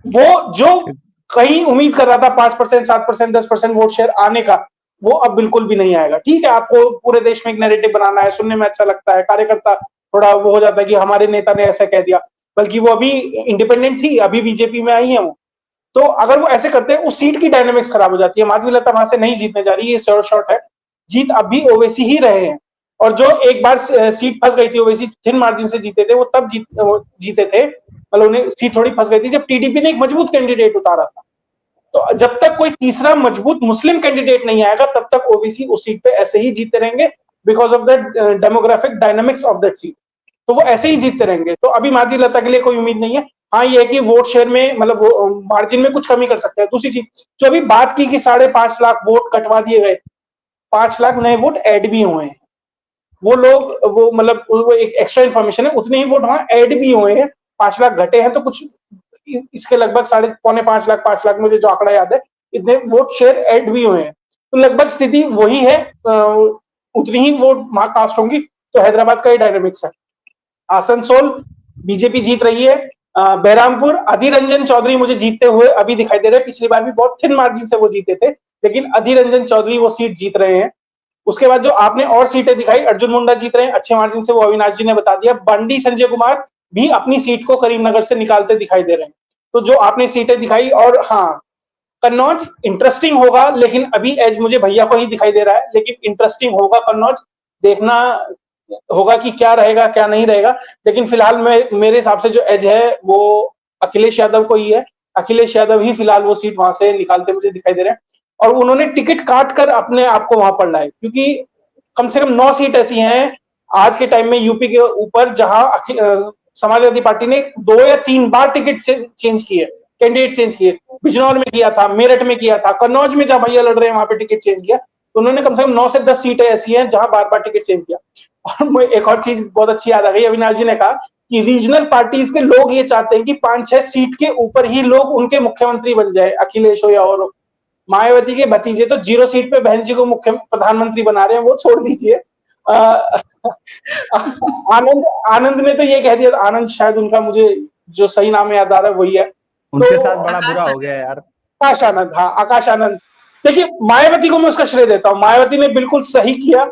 वो जो कहीं उम्मीद कर रहा था 5%, 7%, 10% वोट शेयर आने का, वो अब बिल्कुल भी नहीं आएगा। ठीक है, आपको पूरे देश में एक नैरेटिव बनाना है, सुनने में अच्छा लगता है, कार्यकर्ता थोड़ा वो हो जाता है कि हमारे नेता ने ऐसा कह दिया, बल्कि वो अभी इंडिपेंडेंट थी, अभी बीजेपी में आई है वो। तो अगर वो ऐसे करते हैं, उस सीट की डायनेमिक्स खराब हो जाती है। माधवी लता वहां से नहीं जीतने जा रही, ये श्योर शॉट है। जीत अभी ओवैसी ही रहे हैं, और जो एक बार सीट फंस गई थी, ओवैसी थिन मार्जिन से जीते थे, वो तब जीते थे, मतलब उन्हें सीट थोड़ी फंस गई थी जब टीडीपी ने एक मजबूत कैंडिडेट उतारा था। तो जब तक कोई तीसरा मजबूत मुस्लिम कैंडिडेट नहीं आएगा तब तक ओबीसी उस सीट पे ऐसे ही जीतते रहेंगे, because of the demographic dynamics of that seat. तो वो ऐसे ही जीतते रहेंगे। तो अभी माधी लता के लिए कोई उम्मीद नहीं है। हाँ, ये है कि वोट शेयर में मतलब मार्जिन में कुछ कमी कर सकते हैं। दूसरी चीज जो अभी बात की कि 5.5 लाख वोट कटवा दिए गए, 5 लाख नए वोट ऐड भी हुए हैं। वो लोग वो मतलब वो एक एक्स्ट्रा इन्फॉर्मेशन है, उतने ही वोट वहां ऐड भी हुए हैं। 5 लाख घटे हैं तो कुछ इसके लगभग 5.5 लाख 5 लाख मुझे जो आंकड़ा याद है, इतने वोट शेयर ऐड भी हुए हैं। तो लगभग स्थिति वही है, उतनी ही वोट वहां कास्ट होंगी। तो हैदराबाद का ही डायनामिक्स है। आसनसोल बीजेपी जीत रही है। बहरामपुर अधीर रंजन चौधरी मुझे जीतते हुए अभी दिखाई दे रहे हैं। पिछली बार भी बहुत थिन मार्जिन से वो जीते थे, लेकिन अधीर रंजन चौधरी वो सीट जीत रहे हैं। उसके बाद जो आपने और सीटें दिखाई, अर्जुन मुंडा जीत रहे हैं अच्छे मार्जिन से, वो अविनाश जी ने बता दिया। बंडी संजय कुमार भी अपनी सीट को करीमनगर से निकालते दिखाई दे रहे हैं। तो जो आपने सीटें दिखाई, और हाँ, कन्नौज इंटरेस्टिंग होगा, लेकिन अभी एज मुझे भैया को ही दिखाई दे रहा है, लेकिन इंटरेस्टिंग होगा कन्नौज, देखना होगा कि क्या रहेगा क्या नहीं रहेगा। लेकिन फिलहाल मेरे हिसाब से जो एज है वो अखिलेश यादव को ही है। अखिलेश यादव ही फिलहाल वो सीट वहां से निकालते मुझे दिखाई दे रहे हैं, और उन्होंने टिकट काट कर अपने आप को वहां पर लाए, क्योंकि कम से कम 9 सीट ऐसी हैं आज के टाइम में यूपी के ऊपर जहां समाजवादी पार्टी ने 2 या 3 बार टिकट चेंज किए, कैंडिडेट चेंज किए। बिजनौर में किया था, मेरठ में किया था, कन्नौज में जहां भैया लड़ रहे हैं वहां पे टिकट चेंज किया। तो उन्होंने कम से कम 9 से 10 सीटें ऐसी हैं जहां बार बार टिकट चेंज किया। और एक और चीज बहुत अच्छी याद आ गई, अविनाश जी ने कहा कि रीजनल पार्टीज के लोग ये चाहते हैं कि 5-6 सीट के ऊपर ही लोग उनके मुख्यमंत्री बन जाए, अखिलेश हो या और हो। मायावती के भतीजे तो 0 सीट पे बहन जी को मुख्य प्रधानमंत्री बना रहे हैं, वो छोड़ दीजिए। आनंद ने तो ये कह दिया, आनंद शायद उनका, मुझे जो सही नाम याद आ रहा है वही है, उनके साथ बड़ा बुरा हो गया यार। आकाश आनंद, हाँ आकाश आनंद। देखिए, मायावती को मैं उसका श्रेय देता हूँ, मायावती ने बिल्कुल सही किया,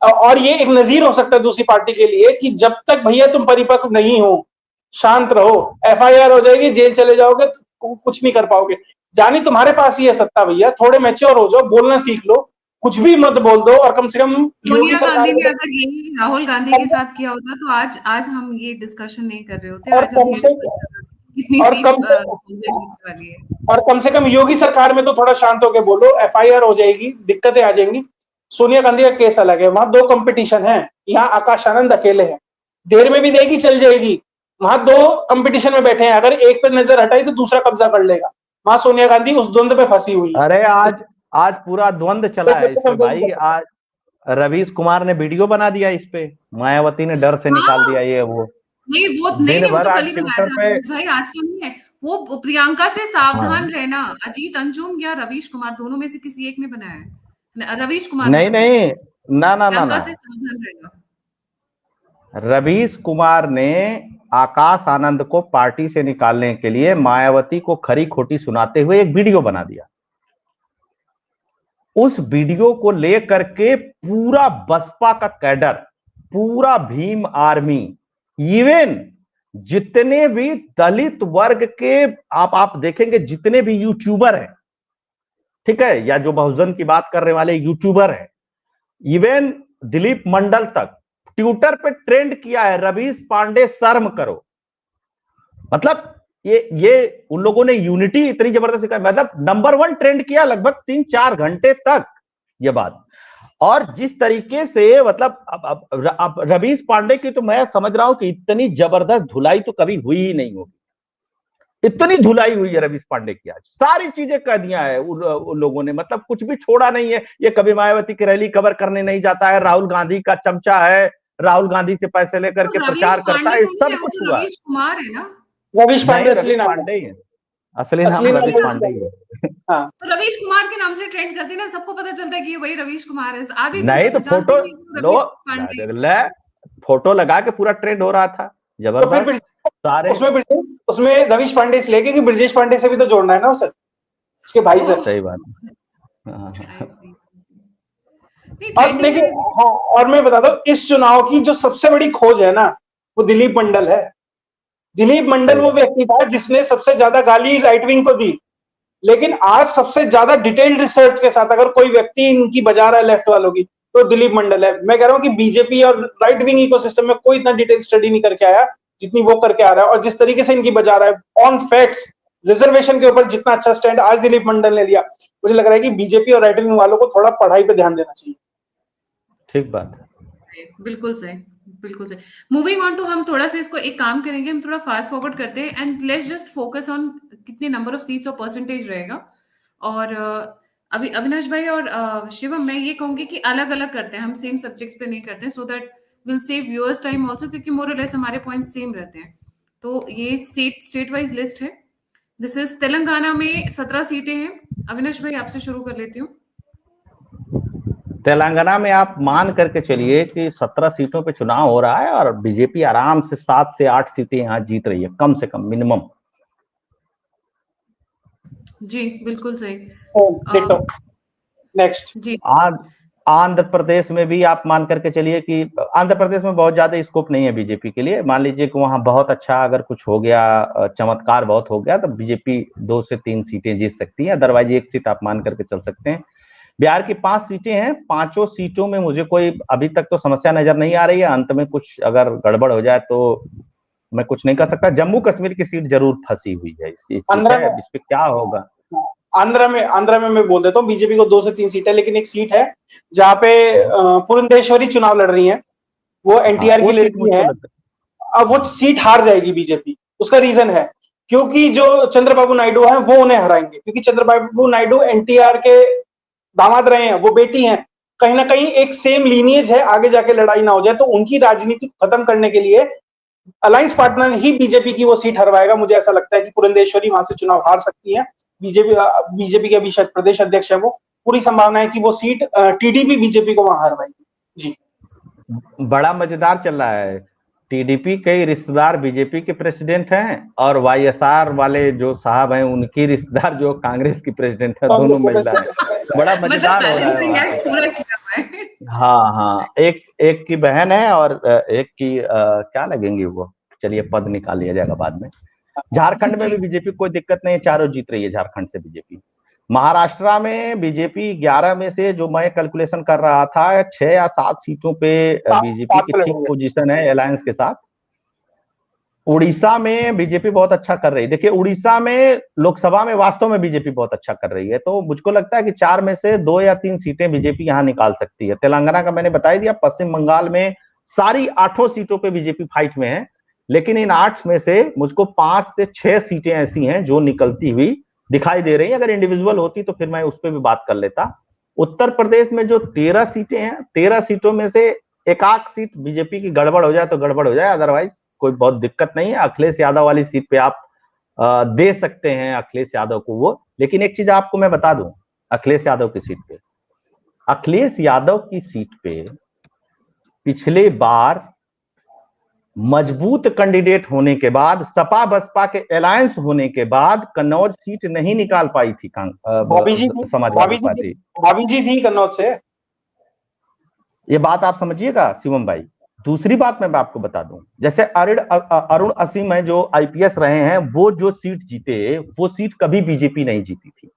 और ये एक नजीर हो सकता है दूसरी पार्टी के लिए कि जब तक भैया तुम परिपक्व नहीं हो, शांत रहो, एफआईआर हो जाएगी, जेल चले जाओगे, तो कुछ नहीं कर पाओगे। जानी तुम्हारे पास ही है सत्ता भैया, थोड़े मैच्योर हो जाओ, बोलना सीख लो, कुछ भी मत बोल दो। और कम से कम सोनिया गांधी ने अगर यही राहुल गांधी के साथ किया होता तो आज हम ये डिस्कशन नहीं कर रहे होते। आज हम ये डिस्कस कर रहे होते कितनी सीट वाली है। और कम से कम योगी सरकार में तो थोड़ा शांत होकर बोलो, एफआईआर हो जाएगी, दिक्कतें आ जाएंगी। सोनिया गांधी का केस अलग है, वहां 2 कंपटीशन है, यहाँ आकाश आनंद अकेले हैं, देर में भी देगी चल जाएगी। वहां 2 कंपटीशन में बैठे हैं, अगर एक पे नजर हटाई तो दूसरा कब्जा कर लेगा। वहां सोनिया गांधी उस द्वंद पे फंसी हुई है। अरे आज पूरा द्वंद चला है इस पे भाई। आज रवीश कुमार ने वीडियो बना दिया इस पे, मायावती ने डर से निकाल दिया ये वो। नहीं वो नहीं, वो तो कल ही बनाया था भाई, आज का नहीं है वो। प्रियंका से सावधान रहना, अजीत अंजुम या रवीश कुमार दोनों में से किसी एक ने बनाया है। रवीश कुमार नहीं ना प्रियंका से सावधान रहना। रवीश कुमार ने आकाश आनंद को पार्टी से निकालने के लिए मायावती को खरी खोटी सुनाते हुए एक वीडियो बना दिया। उस वीडियो को लेकर के पूरा बसपा का कैडर, पूरा भीम आर्मी, इवन जितने भी दलित वर्ग के आप देखेंगे, जितने भी यूट्यूबर हैं, ठीक है, या जो बहुजन की बात करने वाले यूट्यूबर हैं, इवन दिलीप मंडल तक ट्विटर पे ट्रेंड किया है, रवीश पांडे शर्म करो। मतलब ये उन लोगों ने यूनिटी इतनी जबरदस्त दिखाई, मतलब नंबर 1 ट्रेंड किया लगभग 3-4 घंटे तक ये बात। और जिस तरीके से मतलब अब रवीश पांडे की तो मैं समझ रहा हूं कि इतनी जबरदस्त धुलाई तो कभी हुई ही नहीं होगी। इतनी धुलाई हुई है रवीश पांडे की, आज सारी चीजें कह दिया है उन लोगों ने, मतलब कुछ भी छोड़ा नहीं है। ये कभी मायावती की रैली कवर करने नहीं जाता है, राहुल गांधी का चमचा है, राहुल गांधी से पैसे लेकर के प्रचार करता है, सब कुछ हुआ। रवीश कुमार है ना, रवीश पांडे असली नाम है, असली नाम रवीश पांडे ही है। हाँ। तो रवीश कुमार के नाम से ट्रेंड करते ना, सबको पता चलता है कि वही रवीश कुमार है। आधी नहीं तो फोटो लगा के पूरा ट्रेंड हो रहा था, जबरदस्त। सारे उसमें रवीश पांडे इसलिए क्योंकि ब्रजेश पांडे से भी तो जोड़ना है ना उसे, उसके भाई से। सही बात है। और देखिए, हाँ, और मैं बता दूं, इस चुनाव की जो सबसे बड़ी खोज है ना, वो दिलीप मंडल है। दिलीप मंडल वो व्यक्ति था जिसने सबसे ज्यादा गाली राइट विंग को दी, लेकिन आज सबसे ज्यादा डिटेल्ड रिसर्च के साथ अगर कोई व्यक्ति इनकी बजा रहा है लेफ्ट वालों की, तो दिलीप मंडल है। मैं कह रहा हूं कि बीजेपी और राइट विंग इकोसिस्टम में कोई इतना डिटेल स्टडी नहीं करके आया जितनी वो करके आ रहा है, और जिस तरीके से इनकी बजा रहा है ऑन फैक्ट्स, रिजर्वेशन के ऊपर जितना अच्छा स्टैंड आज दिलीप मंडल ने लिया, मुझे लग रहा है कि बीजेपी और राइट विंग वालों को थोड़ा पढ़ाई पे ध्यान देना चाहिए। ठीक बात है। बिल्कुल सही, बिल्कुल सही। मूविंग ऑन टू, हम थोड़ा सा इसको एक काम करेंगे, हम थोड़ा फास्ट फॉरवर्ड करते हैं and let's just focus on कितने नंबर ऑफ सीट्स और परसेंटेज रहेगा। और अभी अविनाश भाई और शिवम, मैं ये कहूंगी कि अलग अलग करते हैं, हम सेम सब्जेक्ट्स पे नहीं करते हैं, so that will save viewers time also, क्योंकि मोर और लेस हमारे पॉइंट्स सेम रहते हैं। तो ये स्टेट वाइज लिस्ट है। दिस इज तेलंगाना में 17 सीटें हैं। अविनाश भाई आपसे शुरू कर लेती हूँ। तेलंगाना में आप मान करके चलिए कि 17 सीटों पे चुनाव हो रहा है और बीजेपी आराम से 7 से 8 सीटें यहाँ जीत रही है, कम से कम मिनिमम। जी बिल्कुल सही। नेक्स्ट जी आंध्र प्रदेश में भी आप मान करके चलिए कि आंध्र प्रदेश में बहुत ज्यादा स्कोप नहीं है बीजेपी के लिए। मान लीजिए कि वहां बहुत अच्छा अगर कुछ हो गया, चमत्कार बहुत हो गया, तो बीजेपी 2 से 3 सीटें जीत सकती है, अदरवाइज 1 सीट आप मान करके चल सकते हैं। बिहार की 5 सीटें हैं, 5 सीटों में मुझे कोई अभी तक तो समस्या नजर नहीं आ रही है। अंत में कुछ अगर गड़बड़ हो जाए तो मैं कुछ नहीं कर सकता। जम्मू कश्मीर की सीट जरूर फंसी हुई है, इस पे क्या होगा। आंध्र में मैं बोल देता हूँ, बीजेपी को 2 से 3 सीट है, लेकिन एक सीट है जहाँ पे पुरंदेश्वरी चुनाव लड़ रही है, वो एनटीआर की लड़की है। अब वो सीट हार जाएगी बीजेपी। उसका रीजन है क्योंकि जो चंद्रबाबू नायडू है वो उन्हें हराएंगे, क्योंकि चंद्रबाबू नायडू एनटीआर के दामाद रहे हैं, वो बेटी हैं, कहीं ना कहीं एक सेम लीनिएज है, आगे जाके लड़ाई ना हो जाए। तो उनकी राजनीति खत्म करने के लिए अलायंस पार्टनर ही बीजेपी की वो सीट हरवाएगा। मुझे ऐसा लगता है कि पुरंदेश्वरी वहां से चुनाव हार सकती है। बीजेपी के अभी शायद प्रदेश अध्यक्ष है, वो पूरी संभावना है कि वो सीट टीडीपी बीजेपी को वहां हरवाएगी। जी बड़ा मजेदार चल रहा है। टीडीपी के रिश्तेदार बीजेपी के प्रेसिडेंट हैं और वाईएसआर वाले जो साहब हैं उनकी रिश्तेदार जो कांग्रेस की प्रेसिडेंट है, दोनों महिला है। बड़ा मजेदार हो रहा है। हाँ, एक की बहन है और एक की क्या लगेंगी वो, चलिए पद निकाल लिया जाएगा बाद में। झारखंड में भी बीजेपी कोई दिक्कत नहीं है, चारों जीत रही है झारखंड से बीजेपी। महाराष्ट्र में बीजेपी 11 में से जो मैं कैलकुलेशन कर रहा था 6 या 7 सीटों पे बीजेपी की ठीक पोजीशन है अलायंस के साथ। उड़ीसा में बीजेपी बहुत अच्छा कर रही है। देखिए उड़ीसा में लोकसभा में वास्तव में बीजेपी बहुत अच्छा कर रही है, तो मुझको लगता है कि 4 में से 2 या 3 सीटें बीजेपी यहां निकाल सकती है। तेलंगाना का मैंने बता दिया। पश्चिम बंगाल में सारी 8 सीटों पे बीजेपी फाइट में है, लेकिन इन 8 में से मुझको 5 से 6 सीटें ऐसी हैं जो निकलती हुई दिखाई दे रही है। अगर इंडिविजुअल होती तो फिर मैं उस पर भी बात कर लेता। उत्तर प्रदेश में जो 13 सीटें हैं, 13 सीटों में से एक आध सीट बीजेपी की गड़बड़ हो जाए तो गड़बड़ हो जाए, अदरवाइज कोई बहुत दिक्कत नहीं है। अखिलेश यादव वाली सीट पे आप दे सकते हैं अखिलेश यादव को वो। लेकिन एक चीज आपको मैं बता दूं, अखिलेश यादव की सीट पे, अखिलेश यादव की सीट पे पिछले बार मजबूत कैंडिडेट होने के बाद, सपा बसपा के अलायंस होने के बाद कन्नौज सीट नहीं निकाल पाई थी समाजवादी पार्टी। भाभी जी थी कन्नौज से। ये बात आप समझिएगा शिवम भाई। दूसरी बात मैं आपको बता दूं, जैसे अरुण असीम है जो आईपीएस रहे हैं, वो जो सीट जीते वो सीट कभी बीजेपी नहीं जीती थी।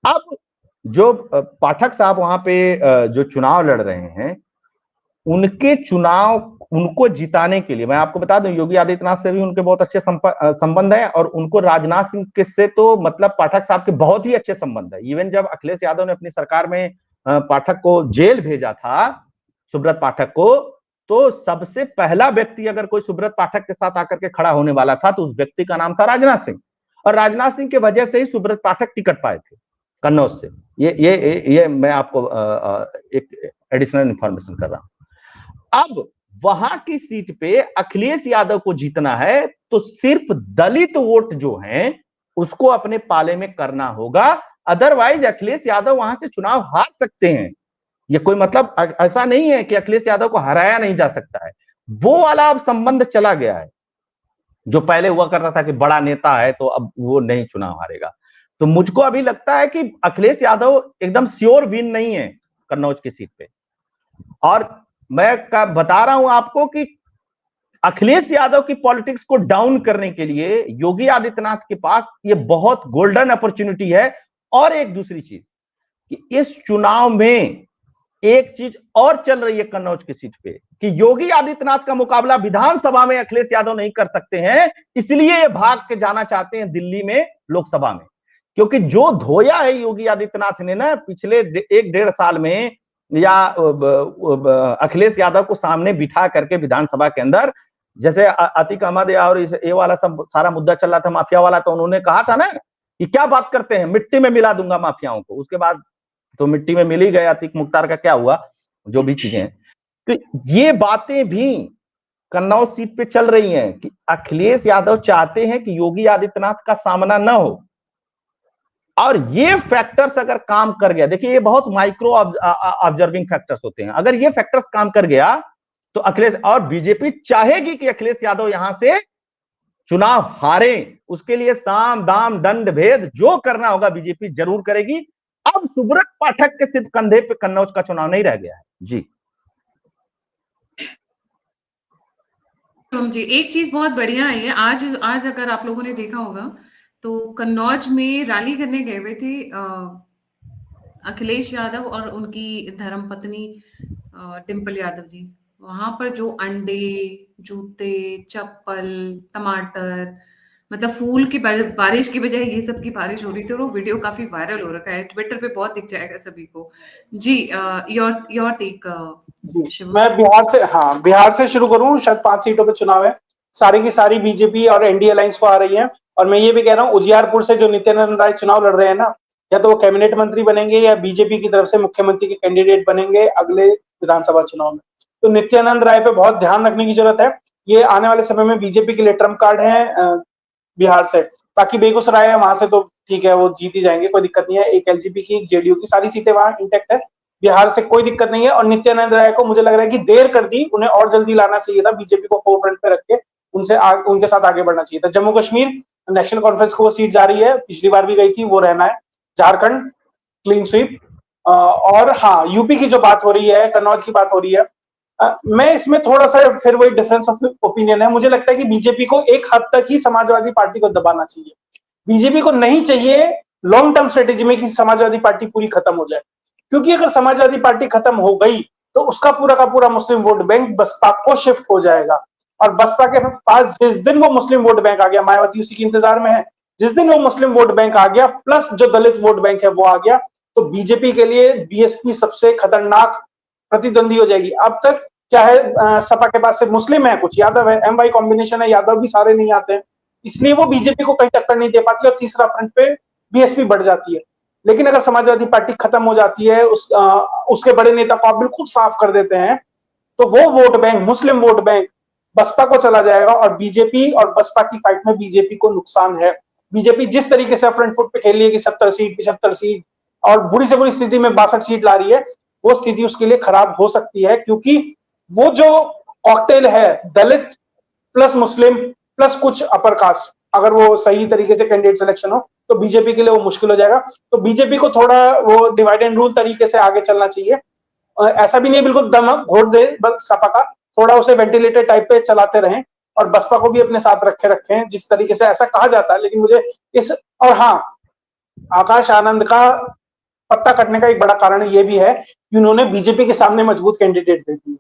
अब जो पाठक साहब वहां पे जो चुनाव लड़ रहे हैं, उनके चुनाव उनको जिताने के लिए मैं आपको बता दूं, योगी आदित्यनाथ से भी उनके बहुत अच्छे संबंध है और उनको राजनाथ सिंह से तो मतलब पाठक साहब के बहुत ही अच्छे संबंध है। इवन जब अखिलेश यादव ने अपनी सरकार में पाठक को जेल भेजा था, सुब्रत पाठक को, तो सबसे पहला व्यक्ति अगर कोई सुब्रत पाठक के साथ आकर के खड़ा होने वाला था तो उस व्यक्ति का नाम था राजनाथ सिंह। और राजनाथ सिंह के वजह से ही सुब्रत पाठक टिकट पाए थे कन्नौज से। ये मैं आपको एक एडिशनल इंफॉर्मेशन कर रहा हूं। अब वहां की सीट पे अखिलेश यादव को जीतना है तो सिर्फ दलित वोट जो हैं उसको अपने पाले में करना होगा, अदरवाइज अखिलेश यादव वहां से चुनाव हार सकते हैं। ये कोई मतलब ऐसा नहीं है कि अखिलेश यादव को हराया नहीं जा सकता है। वो वाला अब संबंध चला गया है जो पहले हुआ करता था कि बड़ा नेता है तो अब वो नहीं चुनाव हारेगा। तो मुझको अभी लगता है कि अखिलेश यादव एकदम श्योर विन नहीं है कन्नौज की सीट पे। और मैं बता रहा हूं आपको कि अखिलेश यादव की पॉलिटिक्स को डाउन करने के लिए योगी आदित्यनाथ के पास ये बहुत गोल्डन अपॉर्चुनिटी है। और एक दूसरी चीज कि इस चुनाव में एक चीज और चल रही है कन्नौज की सीट पे कि योगी आदित्यनाथ का मुकाबला विधानसभा में अखिलेश यादव नहीं कर सकते हैं, इसलिए ये भाग के जाना चाहते हैं दिल्ली में लोकसभा में। क्योंकि जो धोया है योगी आदित्यनाथ ने ना पिछले 1-1.5 साल में, या अखिलेश यादव को सामने बिठा करके विधानसभा के अंदर, जैसे अतीक अहमद और ये वाला सब सारा मुद्दा चल रहा था माफिया वाला, तो उन्होंने कहा था ना कि क्या बात करते हैं, मिट्टी में मिला दूंगा माफियाओं को। उसके बाद तो मिट्टी में मिल ही गया, अतीक मुख्तार का क्या हुआ, जो भी चीजें। तो ये बातें भी कन्नौज सीट पे चल रही हैं कि अखिलेश यादव चाहते हैं कि योगी आदित्यनाथ का सामना न हो, और ये फैक्टर्स अगर काम कर गया, देखिए ये बहुत माइक्रो ऑब्जर्विंग फैक्टर्स होते हैं, अगर ये फैक्टर्स काम कर गया तो अखिलेश, और बीजेपी चाहेगी कि अखिलेश यादव यहां से चुनाव हारे, उसके लिए साम दाम दंड भेद जो करना होगा बीजेपी जरूर करेगी। अब सुब्रत पाठक के सिर्फ कंधे पे कन्नौज का चुनाव नहीं रह गया है जी। जी, एक चीज बहुत बढ़िया है, आज आज अगर आप लोगों ने देखा होगा तो कन्नौज में रैली करने गए हुए थे अखिलेश यादव और उनकी धर्मपत्नी डिम्पल यादव जी। वहां पर जो अंडे, जूते, चप्पल, टमाटर, मतलब फूल की बारिश की बजाय ये सब की बारिश हो रही थी, और वो वीडियो काफी वायरल हो रखा है, ट्विटर पे बहुत दिख जाएगा सभी को जी। योर टेक जी, मैं बिहार से शुरू करूं। शायद 5 सीटों पे चुनाव है, सारी की सारी बीजेपी और एनडीए अलायंस को आ रही है। और मैं ये भी कह रहा हूँ, उजियारपुर से जो नित्यानंद राय चुनाव लड़ रहे हैं ना, या तो वो कैबिनेट मंत्री बनेंगे या बीजेपी की तरफ से मुख्यमंत्री के कैंडिडेट बनेंगे अगले विधानसभा चुनाव में। तो नित्यानंद राय पे बहुत ध्यान रखने की जरूरत है। ये आने वाले समय में बीजेपी के लिए ट्रम्प कार्ड है बिहार से। बाकी बेगूसराय है, वहां से तो ठीक है, वो जीत ही जाएंगे, कोई दिक्कत नहीं है। एक एलजेपी की, एक जेडीयू की, सारी सीटें वहां इंटैक्ट है। बिहार से कोई दिक्कत नहीं है। और नित्यानंद राय को मुझे लग रहा है कि देर कर दी, उन्हें और जल्दी लाना चाहिए था, बीजेपी को फोरफ्रंट पे रख के उनके साथ आगे बढ़ना चाहिए था। जम्मू कश्मीर नेशनल कॉन्फ्रेंस को वो सीट जा रही है, पिछली बार भी गई थी, वो रहना है। Jharkhand clean sweep. और हाँ, यूपी की जो बात हो रही है, कन्नौज की बात हो रही है, मैं इसमें थोड़ा सा फिर वही डिफरेंस ऑफ ओपिनियन है। मुझे लगता है कि बीजेपी को एक हद तक ही समाजवादी पार्टी को दबाना चाहिए। बीजेपी को नहीं चाहिए लॉन्ग टर्म स्ट्रेटेजी में कि समाजवादी पार्टी पूरी खत्म हो जाए, क्योंकि अगर समाजवादी पार्टी खत्म हो गई तो उसका पूरा का पूरा मुस्लिम वोट बैंक बसपा को शिफ्ट हो जाएगा। और बसपा के पास जिस दिन वो मुस्लिम वोट बैंक आ गया, मायावती उसी के इंतजार में है, जिस दिन वो मुस्लिम वोट बैंक आ गया प्लस जो दलित वोट बैंक है वो आ गया, तो बीजेपी के लिए बीएसपी सबसे खतरनाक प्रतिद्वंदी हो जाएगी। अब तक क्या है, सपा के पास सिर्फ मुस्लिम है, कुछ यादव है, एम वाई कॉम्बिनेशन है, यादव भी सारे नहीं आते हैं, इसलिए वो बीजेपी को कहीं टक्कर नहीं दे पाती, और तीसरा फ्रंट पे बीएसपी बढ़ जाती है। लेकिन अगर समाजवादी पार्टी खत्म हो जाती है, उसके बड़े नेता को आप बिल्कुल साफ कर देते हैं, तो वो वोट बैंक, मुस्लिम वोट बैंक बसपा को चला जाएगा, और बीजेपी और बसपा की फाइट में बीजेपी को नुकसान है। बीजेपी जिस तरीके से फ्रंट फुट पे खेल रही है कि 70 सीट 75 सीट और बुरी से बुरी स्थिति में 62 सीट ला रही है, वो स्थिति उसके लिए खराब हो सकती है, क्योंकि वो जो कॉकटेल है दलित प्लस मुस्लिम प्लस कुछ अपर कास्ट, अगर वो सही तरीके से कैंडिडेट सिलेक्शन हो तो बीजेपी के लिए वो मुश्किल हो जाएगा। तो बीजेपी को थोड़ा वो डिवाइड एंड रूल तरीके से आगे चलना चाहिए। ऐसा भी नहीं बिल्कुल दम घोट दे बस सपा का, थोड़ा उसे वेंटिलेटर टाइप पे चलाते रहें, और बसपा को भी अपने साथ रखें जिस तरीके से, ऐसा कहा जाता है। लेकिन मुझे और हाँ, आकाश आनंद का पत्ता कटने का एक बड़ा कारण ये भी है कि उन्होंने बीजेपी के सामने मजबूत कैंडिडेट दे दिए।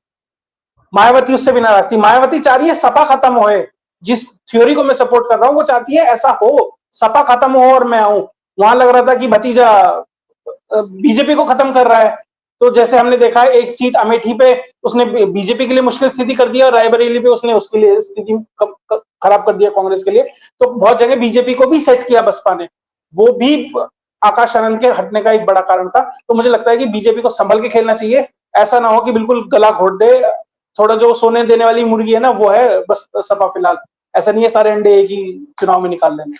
मायावती उससे भी नाराज थी। मायावती चाह रही है सपा खत्म होए, जिस थ्योरी को मैं सपोर्ट कर रहा हूं वो चाहती है ऐसा हो, सपा खत्म हो और मैं आऊं। वहां लग रहा था कि भतीजा बीजेपी को खत्म कर रहा है, तो जैसे हमने देखा एक सीट अमेठी पे उसने बीजेपी के लिए मुश्किल स्थिति कर दिया, और रायबरेली पे उसने उसके लिए स्थिति खराब कर दिया कांग्रेस के लिए। तो बहुत जगह बीजेपी को भी सेट किया बसपा ने, वो भी आकाश आनंद के हटने का एक बड़ा कारण था। तो मुझे लगता है कि बीजेपी को संभल के खेलना चाहिए, ऐसा ना हो कि बिल्कुल गला घोट दे। थोड़ा जो सोने देने वाली मुर्गी है ना, वो है बस सपा फिलहाल, ऐसा नहीं है सारे अंडे एक ही चुनाव में निकाल लेने।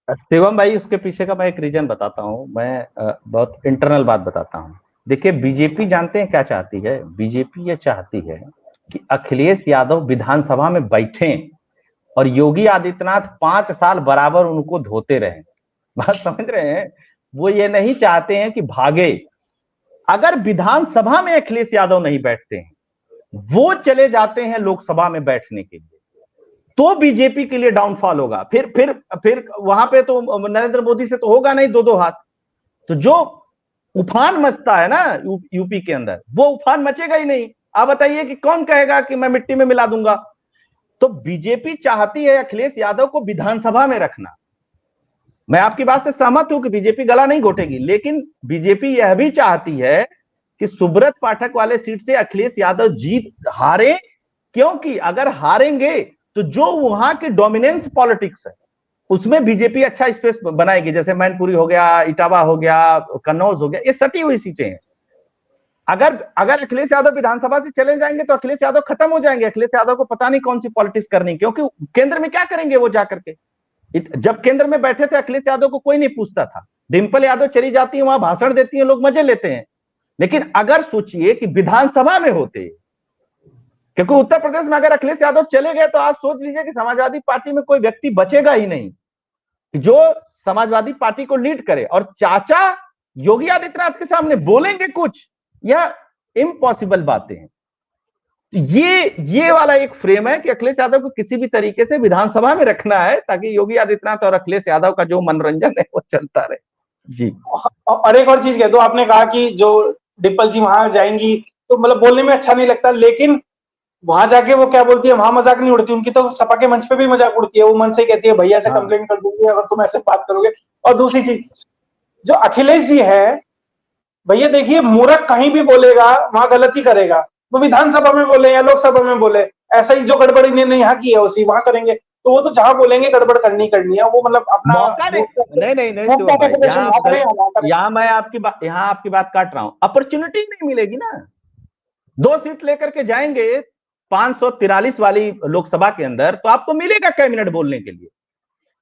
शिवम भाई, उसके पीछे का मैं एक रीजन बताता हूँ, मैं बहुत इंटरनल बात बताता हूँ। देखिए, बीजेपी जानते हैं क्या चाहती है? बीजेपी ये चाहती है कि अखिलेश यादव विधानसभा में बैठे और योगी आदित्यनाथ 5 साल बराबर उनको धोते रहे। बात समझ रहे हैं? वो ये नहीं चाहते हैं कि भागे। अगर विधानसभा में अखिलेश यादव नहीं बैठते हैं, वो चले जाते हैं लोकसभा में बैठने के लिए, तो बीजेपी के लिए डाउनफॉल होगा। फिर वहां पे तो नरेंद्र मोदी से तो होगा नहीं 2-2 हाथ। तो जो उफान मचता है ना यूपी के अंदर, वो उफान मचेगा ही नहीं। आप बताइए कि कौन कहेगा कि मैं मिट्टी में मिला दूंगा। तो बीजेपी चाहती है अखिलेश यादव को विधानसभा में रखना। मैं आपकी बात से सहमत हूं कि बीजेपी गला नहीं घोटेगी, लेकिन बीजेपी यह भी चाहती है कि सुब्रत पाठक वाले सीट से अखिलेश यादव हारे, क्योंकि अगर हारेंगे तो जो वहां की डोमिनेंस पॉलिटिक्स है उसमें बीजेपी अच्छा स्पेस बनाएगी। जैसे मैनपुरी हो गया, इटावा हो गया, कन्नौज हो गया, ये सटी हुई सीटें हैं। अगर अखिलेश यादव विधानसभा से चले जाएंगे तो अखिलेश यादव खत्म हो जाएंगे। अखिलेश यादव को पता नहीं कौन सी पॉलिटिक्स करनी, क्योंकि केंद्र में क्या करेंगे वो जाकर के। जब केंद्र में बैठे थे अखिलेश यादव को कोई नहीं पूछता था। डिंपल यादव चली जाती है वहां, भाषण देती है, लोग मजे लेते हैं। लेकिन अगर सोचिए कि विधानसभा में होते, क्योंकि उत्तर प्रदेश में अगर अखिलेश यादव चले गए तो आप सोच लीजिए कि समाजवादी पार्टी में कोई व्यक्ति बचेगा ही नहीं जो समाजवादी पार्टी को लीड करे। और चाचा योगी आदित्यनाथ के सामने बोलेंगे कुछ, यह इम्पॉसिबल बातें हैं। ये वाला एक फ्रेम है कि अखिलेश यादव को किसी भी तरीके से विधानसभा में रखना है ताकि योगी आदित्यनाथ और अखिलेश यादव का जो मनोरंजन है वो चलता रहे। जी। और एक और चीज कह दो, आपने कहा कि जो डिम्पल जी वहां जाएंगी तो मतलब बोलने में अच्छा नहीं लगता, लेकिन वहां जाके वो क्या बोलती है, वहां मजाक नहीं उड़ती उनकी, तो सपा के मंच पे भी मजाक उड़ती है। वो मन से कहती है भैया से कंप्लेंट कर दूंगी अगर तुम ऐसे बात करोगे। और दूसरी चीज, जो अखिलेश जी है, भैया देखिए मूर्ख कहीं भी बोलेगा वहां गलती करेगा। वो विधानसभा में बोले या लोकसभा में बोले, ऐसा ही जो गड़बड़ी इन्होंने यहाँ की है उसी वहां करेंगे। तो वो तो जहां बोलेंगे गड़बड़ करनी है, वो मतलब अपना मौका नहीं। यहाँ मैं आपकी बात काट रहा हूं। अपॉर्चुनिटी नहीं मिलेगी ना। 2 सीट लेकर के जाएंगे 543 वाली लोकसभा के अंदर, तो आपको मिलेगा कैबिनेट बोलने के लिए।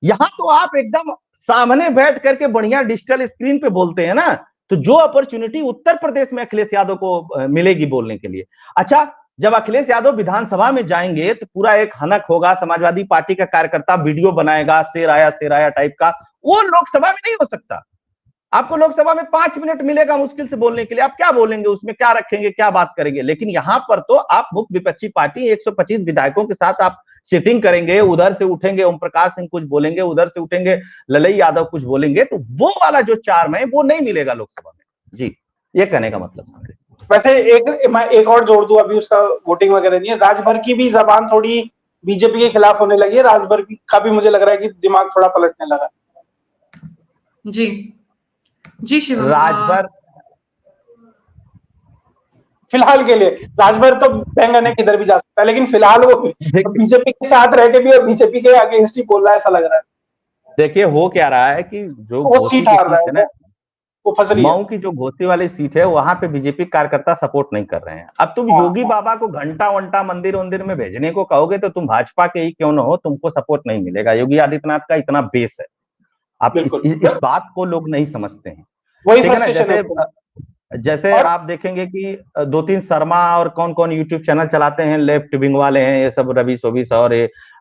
यहां तो आप एकदम सामने बैठ करके बढ़िया डिजिटल स्क्रीन पे बोलते हैं ना, तो जो अपॉर्चुनिटी उत्तर प्रदेश में अखिलेश यादव को मिलेगी बोलने के लिए। अच्छा, जब अखिलेश यादव विधानसभा में जाएंगे तो पूरा एक हनक होगा, समाजवादी पार्टी का कार्यकर्ता वीडियो बनाएगा शेर आया टाइप का, वो लोकसभा में नहीं हो सकता। आपको लोकसभा में 5 मिनट मिलेगा मुश्किल से बोलने के लिए। आप क्या बोलेंगे उसमें, क्या रखेंगे, क्या बात करेंगे। लेकिन यहां पर तो आप मुख्य विपक्षी पार्टी 125 विधायकों के साथ आप सिटिंग करेंगे, उधर से उठेंगे ओम प्रकाश सिंह कुछ बोलेंगे, उधर से उठेंगे ललई यादव कुछ बोलेंगे, तो वो वाला जो चार्म है वो नहीं मिलेगा लोकसभा में। जी, ये कहने का मतलब। वैसे मैं एक और जोड़ दूं, अभी उसका वोटिंग वगैरह नहीं है, राजभर की भी जबान थोड़ी बीजेपी के खिलाफ होने लगी है। राजभर का भी मुझे लग रहा है कि दिमाग थोड़ा पलटने लगा। जी शिवम, राजभर फिलहाल के लिए, राजभर तो बैंगन है, किधर भी जा सकता है, लेकिन फिलहाल वो बीजेपी के साथ रह के भी और बीजेपी के अगेंस्ट ही बोल रहा है, ऐसा लग रहा है। देखिए हो क्या रहा है कि जो वो सीट हार रहा है ना, वो फसली मऊ की जो घोसी वाली सीट है वहां पे बीजेपी कार्यकर्ता सपोर्ट नहीं कर रहे हैं। अब तुम योगी बाबा को घंटा वंटा मंदिर वंदिर में भेजने को कहोगे तो तुम भाजपा के ही क्यों न हो, तुमको सपोर्ट नहीं मिलेगा। योगी आदित्यनाथ का इतना बेस है, आप इस बात को लोग नहीं समझते हैं। वही फ्रस्ट्रेशन है। जैसे आप देखेंगे कि 2-3 शर्मा और कौन कौन यूट्यूब चैनल चलाते हैं, लेफ्ट विंग वाले हैं, ये सब रवि सोबिस और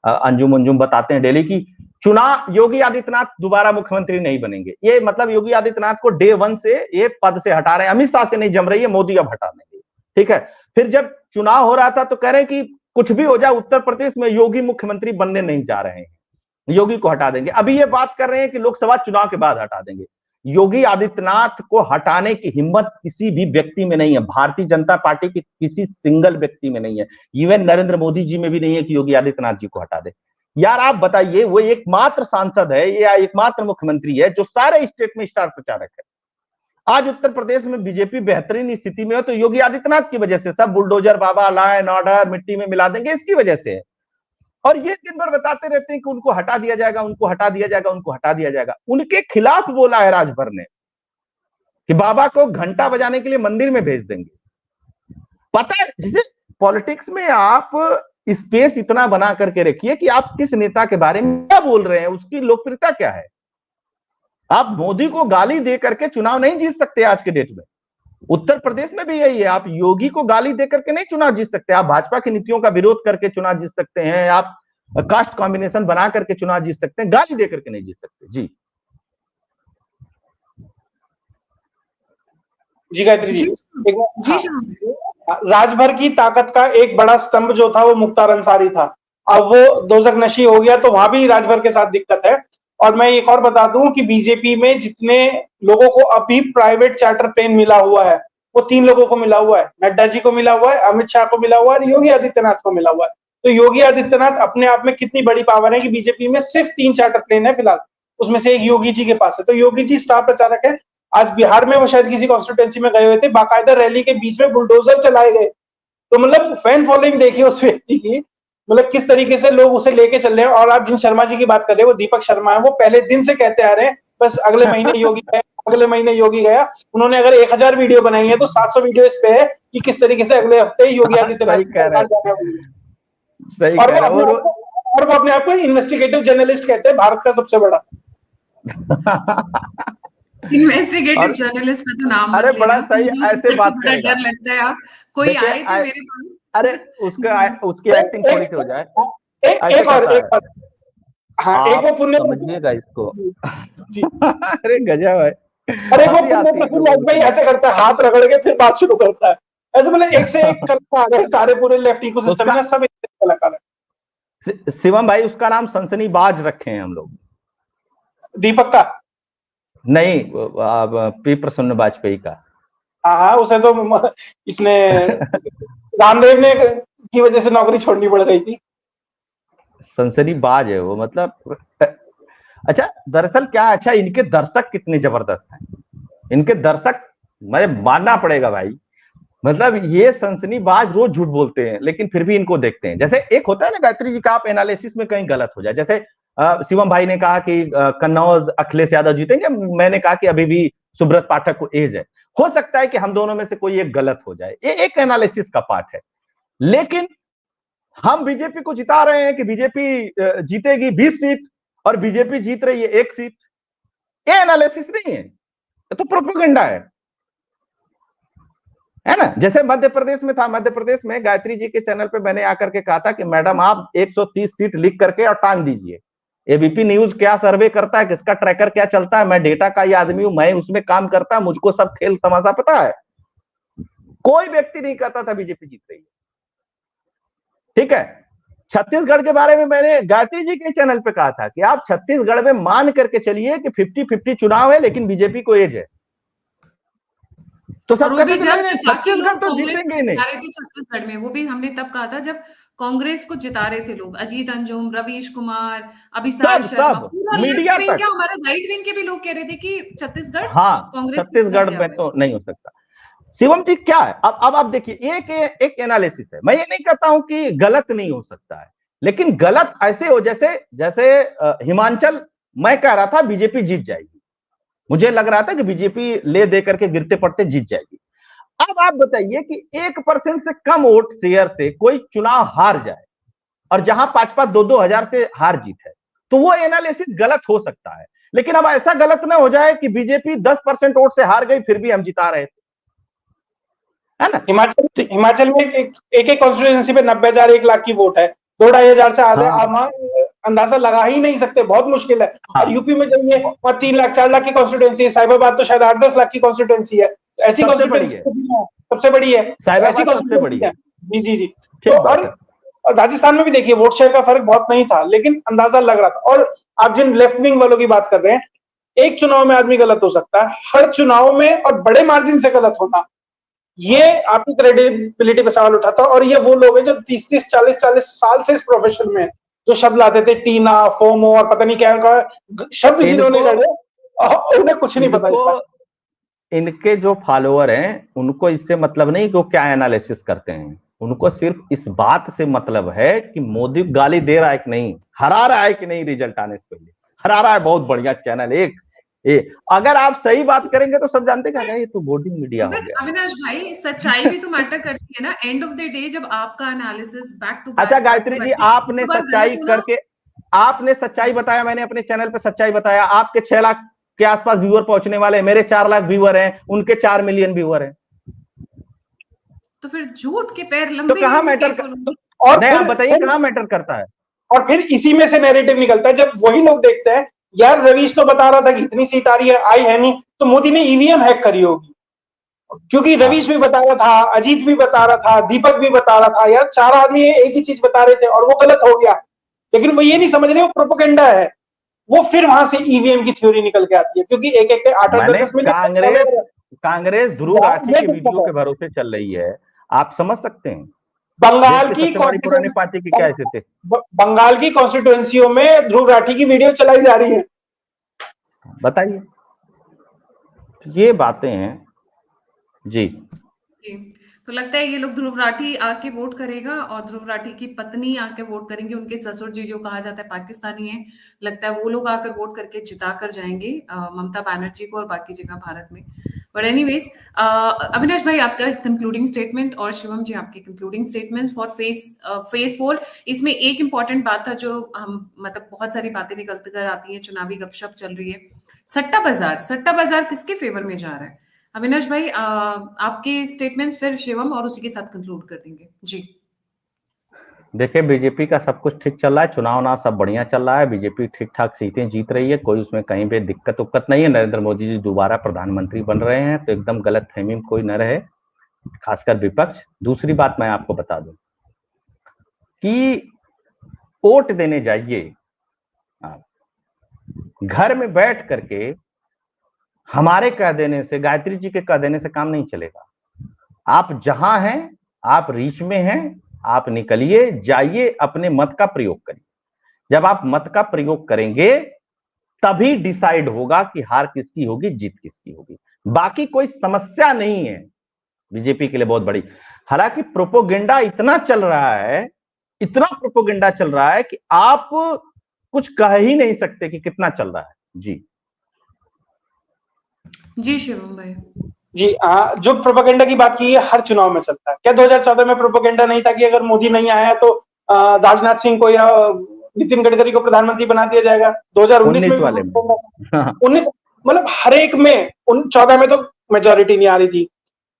अंजुम अंजुम बताते हैं डेली की चुनाव योगी आदित्यनाथ दोबारा मुख्यमंत्री नहीं बनेंगे। ये मतलब योगी आदित्यनाथ को डे 1 से ये पद से हटा रहे हैं। अमित शाह से नहीं जम रही है, मोदी अब हटा देंगे। ठीक है, फिर जब चुनाव हो रहा था तो कह रहे हैं कि कुछ भी हो जाए उत्तर प्रदेश में योगी मुख्यमंत्री बनने नहीं जा रहे हैं, योगी को हटा देंगे। अभी ये बात कर रहे हैं कि लोकसभा चुनाव के बाद हटा देंगे। योगी आदित्यनाथ को हटाने की हिम्मत किसी भी व्यक्ति में नहीं है, भारतीय जनता पार्टी की किसी सिंगल व्यक्ति में नहीं है, इवन नरेंद्र मोदी जी में भी नहीं है कि योगी आदित्यनाथ जी को हटा दे। यार आप बताइए, वो एकमात्र सांसद है या एकमात्र मुख्यमंत्री है जो सारे स्टेट में स्टार प्रचारक है। आज उत्तर प्रदेश में बीजेपी बेहतरीन स्थिति में हो तो योगी आदित्यनाथ की वजह से। सब bulldozer Baba, law and order मिट्टी में मिला देंगे, इसकी वजह से है। और ये दिन भर बताते रहते हैं कि उनको हटा दिया जाएगा, उनको हटा दिया जाएगा, उनको हटा दिया जाएगा। उनके खिलाफ बोला है राजभर ने कि बाबा को घंटा बजाने के लिए मंदिर में भेज देंगे। पता है, जिसे पॉलिटिक्स में आप स्पेस इतना बना करके रखिए कि आप किस नेता के बारे में क्या बोल रहे हैं, उसकी लोकप्रियता क्या है। आप मोदी को गाली दे करके चुनाव नहीं जीत सकते आज के डेट में। उत्तर प्रदेश में भी यही है, आप योगी को गाली दे करके नहीं चुनाव जीत सकते। आप भाजपा की नीतियों का विरोध करके चुनाव जीत सकते हैं, आप कास्ट कॉम्बिनेशन बना करके चुनाव जीत सकते हैं, गाली दे करके नहीं जीत सकते। जी गायत्री जी, राजभर की ताकत का एक बड़ा स्तंभ जो था वो मुख्तार अंसारी था। अब वो दोजक नशी हो गया तो वहां भी राजभर के साथ दिक्कत है। और मैं एक और बता दूं कि बीजेपी में जितने लोगों को अभी प्राइवेट चार्टर प्लेन मिला हुआ है वो 3 लोगों को मिला हुआ है, नड्डा जी को मिला हुआ है, अमित शाह को मिला हुआ है और योगी आदित्यनाथ को मिला हुआ है। तो योगी आदित्यनाथ अपने आप में कितनी बड़ी पावर है कि बीजेपी में सिर्फ 3 चार्टर प्लेन है फिलहाल, उसमें से एक योगी जी के पास है। तो योगी जी स्टार प्रचारक है। आज बिहार में वो शायद किसी कॉन्स्टिट्यूएंसी में गए हुए थे, बाकायदा रैली के बीच में बुलडोजर चलाए गए। तो मतलब फैन फॉलोइंग देखिए उस व्यक्ति की, मतलब किस तरीके से लोग उसे लेके चल रहे हैं। और आप जिन शर्मा जी की बात कर रहे हैं वो दीपक शर्मा है, वो पहले दिन से कहते आ रहे हैं बस अगले महीने योगी गया, अगले महीने योगी गया। उन्होंने अगर 1000 वीडियो बनाई है तो 700 वीडियो इस पे है कि किस तरीके से अगले हफ्ते योगी आदित्यनाथ और वो अपने आप को इन्वेस्टिगेटिव जर्नलिस्ट कहते हैं, भारत का सबसे बड़ा इन्वेस्टिगेटिव जर्नलिस्ट का तो नाम अरे बड़ा सही ऐसे बात करेगा, डर लगता है यार कोई आए थे मेरे पास। अरे उसकी एक्टिंग थोड़ी सी हो जाए। एक और हाँ, एक वो पुण्य समझिएगा इसको जी अरे गजब है। अरे वो पुण्य प्रसून वाजपेयी ऐसे करता है, हाथ रगड़ के फिर बात शुरू करता है। ऐसे मतलब एक से एक कलाकार है, सारे पूरे लेफ्ट इकोसिस्टम में सब एक कलाकार है। शिवम भाई उसका नाम सनसनीबाज रखे हैं हम लोग। दीपक का नहीं, पी प्रसन्न वाजपेयी का। हाँ, उसे तो इसने रामदेव ने की वजह से नौकरी छोड़नी पड़ गई थी। सनसनीबाज है वो, मतलब अच्छा दरअसल क्या, अच्छा इनके दर्शक कितने जबरदस्त हैं, इनके दर्शक मुझे मानना पड़ेगा भाई। मतलब ये सनसनीबाज रोज झूठ बोलते हैं लेकिन फिर भी इनको देखते हैं। जैसे एक होता है ना गायत्री जी का, आप एनालिसिस में कहीं गलत हो जाए, जैसे शिवम भाई ने कहा कि कन्नौज अखिलेश यादव जीतेंगे, मैंने कहा कि अभी भी सुब्रत पाठक को एज है। हो सकता है कि हम दोनों में से कोई एक गलत हो जाए, ये एक एनालिसिस का पार्ट है। लेकिन हम बीजेपी को जिता रहे हैं कि बीजेपी जीतेगी 20 सीट और बीजेपी जीत रही है 1 सीट, ये एनालिसिस नहीं है, ये तो प्रोपेगेंडा है ना। जैसे मध्य प्रदेश में था, मध्य प्रदेश में गायत्री जी के चैनल पे मैंने आकर के कहा था कि मैडम आप 130 सीट लिख करके और टांग दीजिए। एबीपी न्यूज क्या सर्वे करता है, किसका ट्रैकर क्या चलता है, मैं डेटा का ही आदमी हूं, मैं उसमें काम करता, मुझको सब खेल तमाशा पता है। कोई व्यक्ति नहीं कहता था बीजेपी जीत रही है, ठीक है। छत्तीसगढ़ के बारे में मैंने गायत्री जी के चैनल पे कहा था कि आप छत्तीसगढ़ में मान करके चलिए कि 50-50 चुनाव है लेकिन बीजेपी को एज है। तो सब कहते थे छत्तीसगढ़ तो जीतेंगे नहीं। छत्तीसगढ़ में वो भी हमने तब कहा था जब कांग्रेस को जिता रहे थे लोग, अजीत अंजुम, रवीश कुमार, अभिषेक शर्मा, मीडिया तक, हमारे राइट विंग के भी लोग कह रहे थे कि छत्तीसगढ़ कांग्रेस, छत्तीसगढ़ में तो नहीं हो सकता। शिवम जी क्या है, अब आप देखिए एक एनालिसिस है। मैं ये नहीं कहता हूं कि गलत नहीं हो सकता है, लेकिन गलत ऐसे हो जैसे हिमाचल मैं कह रहा था बीजेपी जीत जाएगी, मुझे लग रहा था कि बीजेपी ले दे करके गिरते पड़ते जीत जाएगी। अब आप बताइए कि 1% से कम वोट शेयर से कोई चुनाव हार जाए और जहां 5-5, 2-2 हजार से हार जीत है, तो वो एनालिसिस गलत हो सकता है। लेकिन अब ऐसा गलत ना हो जाए कि बीजेपी 10% वोट से हार गई फिर भी हम जिता रहे थे, है ना। हिमाचल में एक कॉन्स्टिट्यूएंसी पे 90,000, 1 लाख की वोट है, 2-2.5 हजार से आगे अंदाजा लगा ही नहीं सकते, बहुत मुश्किल है। और यूपी में जाइए वहां 3 लाख 4 लाख की कॉन्स्टिट्यूएंसी है, साहिबाबाद तो शायद 8-10 लाख की कॉन्स्टिट्यूएंसी है। ऐसी कॉन्स्टिट्यूएंसी सबसे बड़ी है, ऐसी कॉन्स्टिट्यूएंसी है। जी। तो और राजस्थान में भी देखिए वोट शेयर का फर्क बहुत नहीं था, लेकिन अंदाजा लग रहा था। और आप जिन लेफ्ट विंग वालों की बात कर रहे हैं, एक चुनाव में आदमी गलत हो सकता है, हर चुनाव में और बड़े मार्जिन से गलत होना, ये आपकी क्रेडिबिलिटी पे सवाल उठाता है। और ये वो लोग हैं जो 30-30, 40-40 साल से इस प्रोफेशन में, जो शब्द लाते थे टीना, फोमो और पता नहीं क्या का शब्द जिन्होंने लड़े, उन्हें कुछ नहीं पता इसका। इनके जो फॉलोअर हैं उनको इससे मतलब नहीं कि वो क्या एनालिसिस करते हैं, उनको सिर्फ इस बात से मतलब है कि मोदी गाली दे रहा है कि नहीं, हरा रहा है कि नहीं, रिजल्ट आने से पहले हरा रहा है, बहुत बढ़िया चैनल अगर आप सही बात करेंगे तो सब जानते क्या, ये तो बोर्डिंग मीडिया हो गया। अविनाश भाई सच्चाई भी तो मैटर करती है ना, एंड ऑफ द डे जब आपका एनालिसिस बैक टू बैक। अच्छा गायत्री जी, आपने सच्चाई करके, आपने सच्चाई बताया, मैंने अपने चैनल पे सच्चाई बताया। आपके 6 लाख के आसपास व्यूअर पहुंचने वाले, मेरे 4 लाख व्यूअर हैं, उनके 4 मिलियन व्यूअर हैं, तो फिर झूठ के पैर लंबे तो कहां मैटर और आप बताइए कहां मैटर करता है। और फिर इसी में से नैरेटिव निकलता है, जब वही लोग देखते हैं यार रवीश तो बता रहा था कि इतनी सीट आ रही है, आई है नहीं, तो मोदी ने ईवीएम हैक करी होगी, क्योंकि रवीश भी बता रहा था, अजीत भी बता रहा था, दीपक भी बता रहा था, यार 4 आदमी एक ही चीज बता रहे थे और वो गलत हो गया। लेकिन वो ये नहीं समझ रहे वो प्रोपेगेंडा है, वो फिर वहां से ईवीएम की थ्योरी निकल के आती है, क्योंकि एक एक 8-10 मिनट कांग्रेस ध्रुव राठी के वीडियो के भरोसे चल रही है, आप समझ सकते हैं बंगाल की पुरानी पार्टी की क्या स्थिति, बंगाल की कॉन्स्टिट्यूएंसियों में ध्रुव राठी की वीडियो चलाई जा रही है, बताइए। ये बातें हैं जी। तो लगता है ये लोग ध्रुव राठी आके वोट करेगा और ध्रुव राठी की पत्नी आके वोट करेंगे, उनके ससुर जी जो कहा जाता है पाकिस्तानी है, लगता है वो लोग आकर वोट करके जिता कर जाएंगे ममता बनर्जी को और बाकी जगह भारत में। बट एनीवेज, अविनाश भाई आपका कंक्लूडिंग स्टेटमेंट और शिवम जी आपके कंक्लूडिंग स्टेटमेंट्स फॉर फेज 4। इसमें एक इंपॉर्टेंट बात था जो हम मतलब बहुत सारी बातें निकल कर आती हैं, चुनावी गपशप चल रही है, सट्टा बाजार किसके फेवर में जा रहा है? अविनाश भाई आपके स्टेटमेंट्स, फिर शिवम, और उसी के साथ कंक्लूड कर देंगे जी। देखिए, बीजेपी का सब कुछ ठीक चल रहा है, चुनाव ना सब बढ़िया चल रहा है, बीजेपी ठीक ठाक सीटें जीत रही है, कोई उसमें कहीं पे दिक्कत उक्कत नहीं है। नरेंद्र मोदी जी दोबारा प्रधानमंत्री बन रहे हैं, तो एकदम गलत फहमी में कोई न रहे, खासकर विपक्ष। दूसरी बात मैं आपको बता दूं कि वोट देने जाइए, घर में बैठ करके हमारे कह देने से, गायत्री जी के कह देने से काम नहीं चलेगा। आप जहां हैं, आप रीच में हैं, आप निकलिए, जाइए, अपने मत का प्रयोग करिए। जब आप मत का प्रयोग करेंगे तभी डिसाइड होगा कि हार किसकी होगी, जीत किसकी होगी। बाकी कोई समस्या नहीं है बीजेपी के लिए बहुत बड़ी। हालांकि प्रोपोगेंडा इतना चल रहा है, इतना प्रोपोगेंडा चल रहा है कि आप कुछ कह ही नहीं सकते कि कितना चल रहा है जी शिवम भाई जी। जो प्रोपेगेंडा की बात की है, हर चुनाव में चलता है। क्या 2014 में प्रोपेगेंडा नहीं था कि अगर मोदी नहीं आया तो राजनाथ सिंह को या नितिन गडकरी को प्रधानमंत्री बना दिया जाएगा? 2019 में 19 मतलब हर एक में, 14 में तो मेजोरिटी नहीं आ रही थी,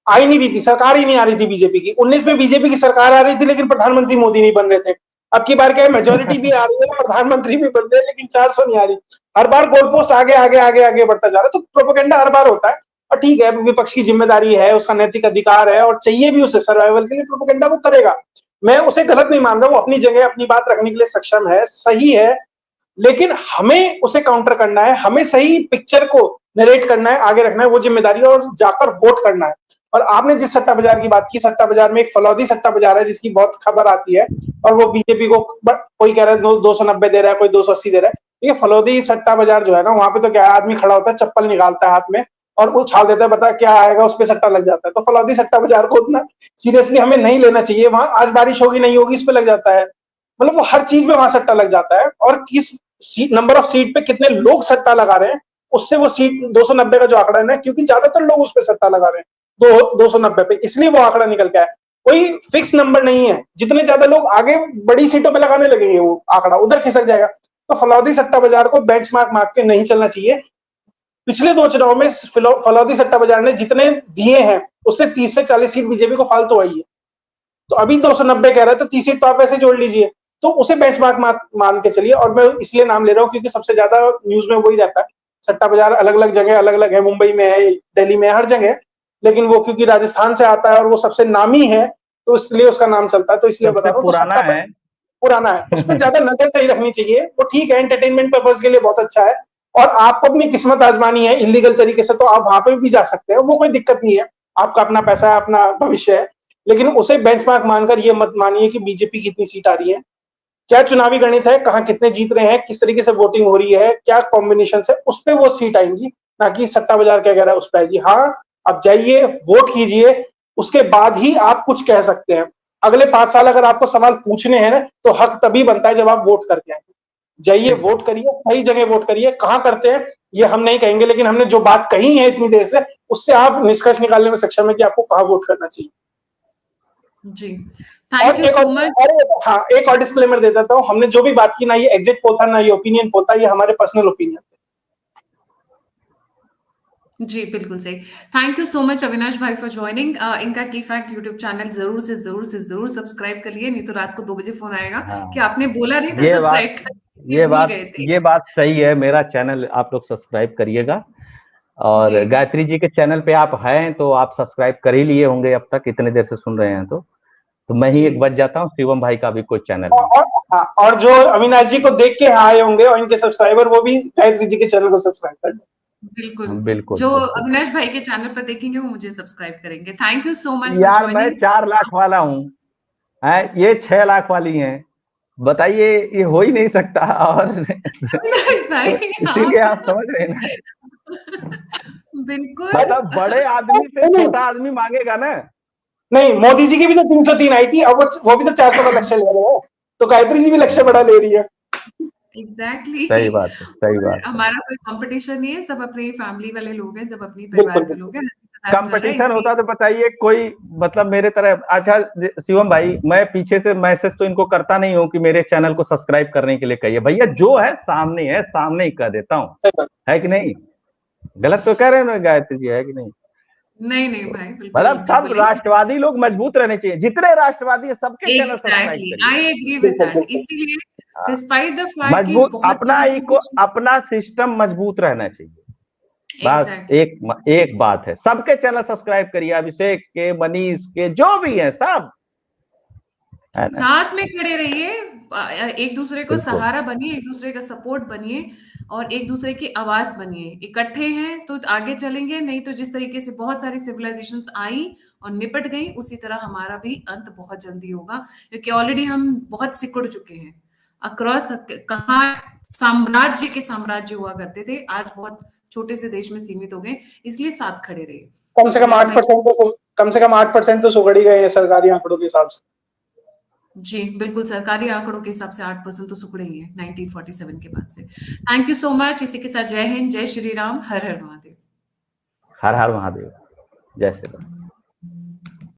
आई नहीं रही थी, सरकार ही नहीं आ रही थी बीजेपी की। 19 में बीजेपी की सरकार आ रही थी लेकिन प्रधानमंत्री मोदी नहीं बन रहे थे। अब की बार क्या है, मेजोरिटी भी आ रही है, प्रधानमंत्री भी बन रहे हैं, लेकिन 400 नहीं आ रही। हर बार गोल पोस्ट आगे आगे आगे आगे बढ़ता जा रहा है। तो प्रोपेगेंडा हर बार होता है, और ठीक है, विपक्ष की जिम्मेदारी है, उसका नैतिक अधिकार है और चाहिए भी उसे सर्वाइवल के लिए, प्रोपेगेंडा वो करेगा। मैं उसे गलत नहीं मान रहा, वो अपनी जगह अपनी बात रखने के लिए सक्षम है, सही है, लेकिन हमें उसे काउंटर करना है, हमें सही पिक्चर को नरेट करना है, आगे रखना है, वो जिम्मेदारी, और जाकर वोट करना है। और आपने जिस सट्टा बाजार की बात की, सट्टा बाजार में एक फलौदी सट्टा बाजार है जिसकी बहुत खबर आती है, और वो बीजेपी को कोई कह रहा है 290 दे रहा है, कोई 280 दे रहा है। ये फलौदी सट्टा बाजार जो है ना, वहां पे तो क्या है, आदमी खड़ा होता है, चप्पल निकालता है हाथ में और वो छाल देता है, बता क्या आएगा, उस पर सट्टा लग जाता है। तो फलौदी सट्टा बाजार को उतना सीरियसली हमें नहीं लेना चाहिए। वहां आज बारिश होगी नहीं होगी, इस पे लग जाता है, मतलब वो हर चीज में वहां सट्टा लग जाता है। और किस नंबर ऑफ सीट पे कितने लोग सट्टा लगा रहे हैं, उससे वो सीट 290 का जो आंकड़ा है ना, क्योंकि ज्यादातर लोग उस पर सट्टा लगा रहे हैं 290 पे, इसलिए वो आंकड़ा निकल के आया। कोई फिक्स नंबर नहीं है, जितने ज्यादा लोग आगे बड़ी सीटों पे लगाने लगेंगे वो आंकड़ा उधर खिसक जाएगा। तो फलौदी सट्टा बाजार को बेंचमार्क मार्क के नहीं चलना चाहिए। पिछले 2 चुनाव में फलौदी सट्टा बाजार ने जितने दिए हैं उससे 30 से 40 सीट बीजेपी को फालतू आई है। तो अभी 290 कह रहा है, तो 30 सीट तो आप ऐसे जोड़ लीजिए, तो उसे बेंचमार्क मान के चलिए। और मैं इसलिए नाम ले रहा हूँ क्योंकि सबसे ज्यादा न्यूज में वही रहता है। सट्टा बाजार अलग अलग जगह अलग अलग है, मुंबई में है, दिल्ली में है, हर जगह, लेकिन वो क्योंकि राजस्थान से आता है और वो सबसे नामी है, तो इसलिए उसका नाम चलता है। तो इसलिए बता रहा हूँ, पुराना है, उसमें ज्यादा नजर नहीं रखनी चाहिए। वो ठीक है, एंटरटेनमेंट पर्पज के लिए बहुत अच्छा है, और आपको अपनी किस्मत आजमानी है इलीगल तरीके से, तो आप वहां पे भी जा सकते हैं, वो कोई दिक्कत नहीं है, आपका अपना पैसा है, अपना भविष्य है। लेकिन उसे बेंचमार्क मानकर ये मत मानिए कि बीजेपी की इतनी सीट आ रही है। क्या चुनावी गणित है, कहाँ कितने जीत रहे हैं, किस तरीके से वोटिंग हो रही है, क्या कॉम्बिनेशन है, उस पर वो सीट आएंगी, ना कि सट्टा बाजार क्या कह रहा है उस पर आएगी। हाँ, आप जाइए, वोट कीजिए, उसके बाद ही आप कुछ कह सकते हैं। अगले 5 साल अगर आपको सवाल पूछने हैं ना, तो हक तभी बनता है जब आप वोट करके आएंगे। जाइए, वोट करिए, सही जगह वोट करिए। कहाँ करते हैं ये हम नहीं कहेंगे, लेकिन हमने जो बात कही है इतनी देर से, उससे आप निष्कर्ष निकालने में सक्षम है कि आपको कहाँ वोट करना चाहिए जी। Thank you so much. हाँ, एक और डिस्क्लेमर दे देता हूँ, हमने जो भी बात की ना, ये एग्जिट पोल था, ना ये ओपिनियन पोल था, ये हमारे पर्सनल ओपिनियन थे। जी बिल्कुल सही। Thank you so much Avinash भाई फॉर ज्वाइनिंग। इनका की फैक्ट यूट्यूब चैनल जरूर सब्सक्राइब कर लिए, नहीं तो रात को 2 बजे फोन आएगा कि आपने बोला नहीं था सब्सक्राइब कर। ये बात सही है, मेरा चैनल आप लोग सब्सक्राइब करिएगा, और गायत्री जी के चैनल पे आप हैं तो आप सब्सक्राइब कर ही लिए होंगे अब तक, इतने देर से सुन रहे हैं तो मैं ही एक बच जाता हूँ, शिवम भाई का भी कोई चैनल है। हाँ, और जो अविनाश जी को देख के आए होंगे और इनके सब्सक्राइबर, वो भी गायत्री जी के चैनल को सब्सक्राइब कर लें। बिल्कुल, बिल्कुल जो बिल्कुल। अविनाश भाई के चैनल पर देखेंगे वो मुझे सब्सक्राइब करेंगे। Thank you so much for यार मैं जॉइनिंग। 4 लाख वाला हूँ, ये 6 लाख वाली हैं, बताइए ये हो ही नहीं सकता। और अविनाश भाई इसीलिए आप समझ रहे हैं ना, बिल्कुल। मतलब बड़े आदमी से छोटा आदमी मांगेगा ना। नहीं, मोदी जी की भी तो 303 आई थी, अब वो भी तो 400 का लक्ष्य ले रहे हैं, तो गायत्री जी भी लक्ष्य बड़ा ले रही है। एग्जैक्टली सही बात है, सही और बात है। हमारा कोई कंपटीशन नहीं है, सब अपनी फैमिली वाले लोग हैं, सब अपनी बिल्कुल परिवार के बिल्कुल। लोग हैं, हंसी मजाक चल रहा है कंपटीशन इसलिए। होता तो बताइए कोई, मतलब मेरे तरह। अच्छा शिवम भाई, मैं पीछे से मैसेज तो इनको करता नहीं हूँ कि मेरे चैनल को सब्सक्राइब करने के लिए कहिए, भैया जो है सामने ही कह देता हूँ, है कि नहीं? गलत तो कह रहे हैं ना गायत्री जी, है कि नहीं? नहीं नहीं भाई, बिल्कुल मतलब सब बिल्कुल राष्ट्रवादी लोग मजबूत रहने चाहिए, जितने राष्ट्रवादी है सबके चैनल सब्सक्राइब एग्जैक्टली, करिए। आई एग्री विद बिल्कुल दैट। बिल्कुल। इसीलिए हाँ, डिस्पाइट द फैक्ट कि मजबूत, बहुत अपना सारे लोग अपना सिस्टम मजबूत रहना चाहिए, बस एग्जैक्टली एक बात है। सबके चैनल सब्सक्राइब करिए, अभिषेक के, मनीष के, जो भी है सब, है ना? साथ में खड़े रहिए, एक दूसरे को बिल्कुल सहारा बनिए, एक दूसरे का सपोर्ट बनिए और एक दूसरे की आवाज बनिए। इकट्ठे हैं तो आगे चलेंगे, नहीं तो जिस तरीके से बहुत सारी सिविलाइजेशंस आई और निपट गई, उसी तरह हमारा भी अंत बहुत जल्दी होगा, क्योंकि ऑलरेडी हम बहुत सिकुड़ चुके हैं अक्रॉस। कहाँ साम्राज्य के साम्राज्य हुआ करते थे, आज बहुत छोटे से देश में सीमित हो गए, इसलिए साथ खड़े रहिए। कम से कम 8% तो सुगड़ ही गए हैं सरकारी आंकड़ों के हिसाब से। जी बिल्कुल, सरकारी आंकड़ों के हिसाब से 8% तो सुकड़े ही है 1947 के बाद से। Thank you so much. इसी के साथ जय हिंद, जय श्री राम, हर हर महादेव। हर हर महादेव, जय श्री राम।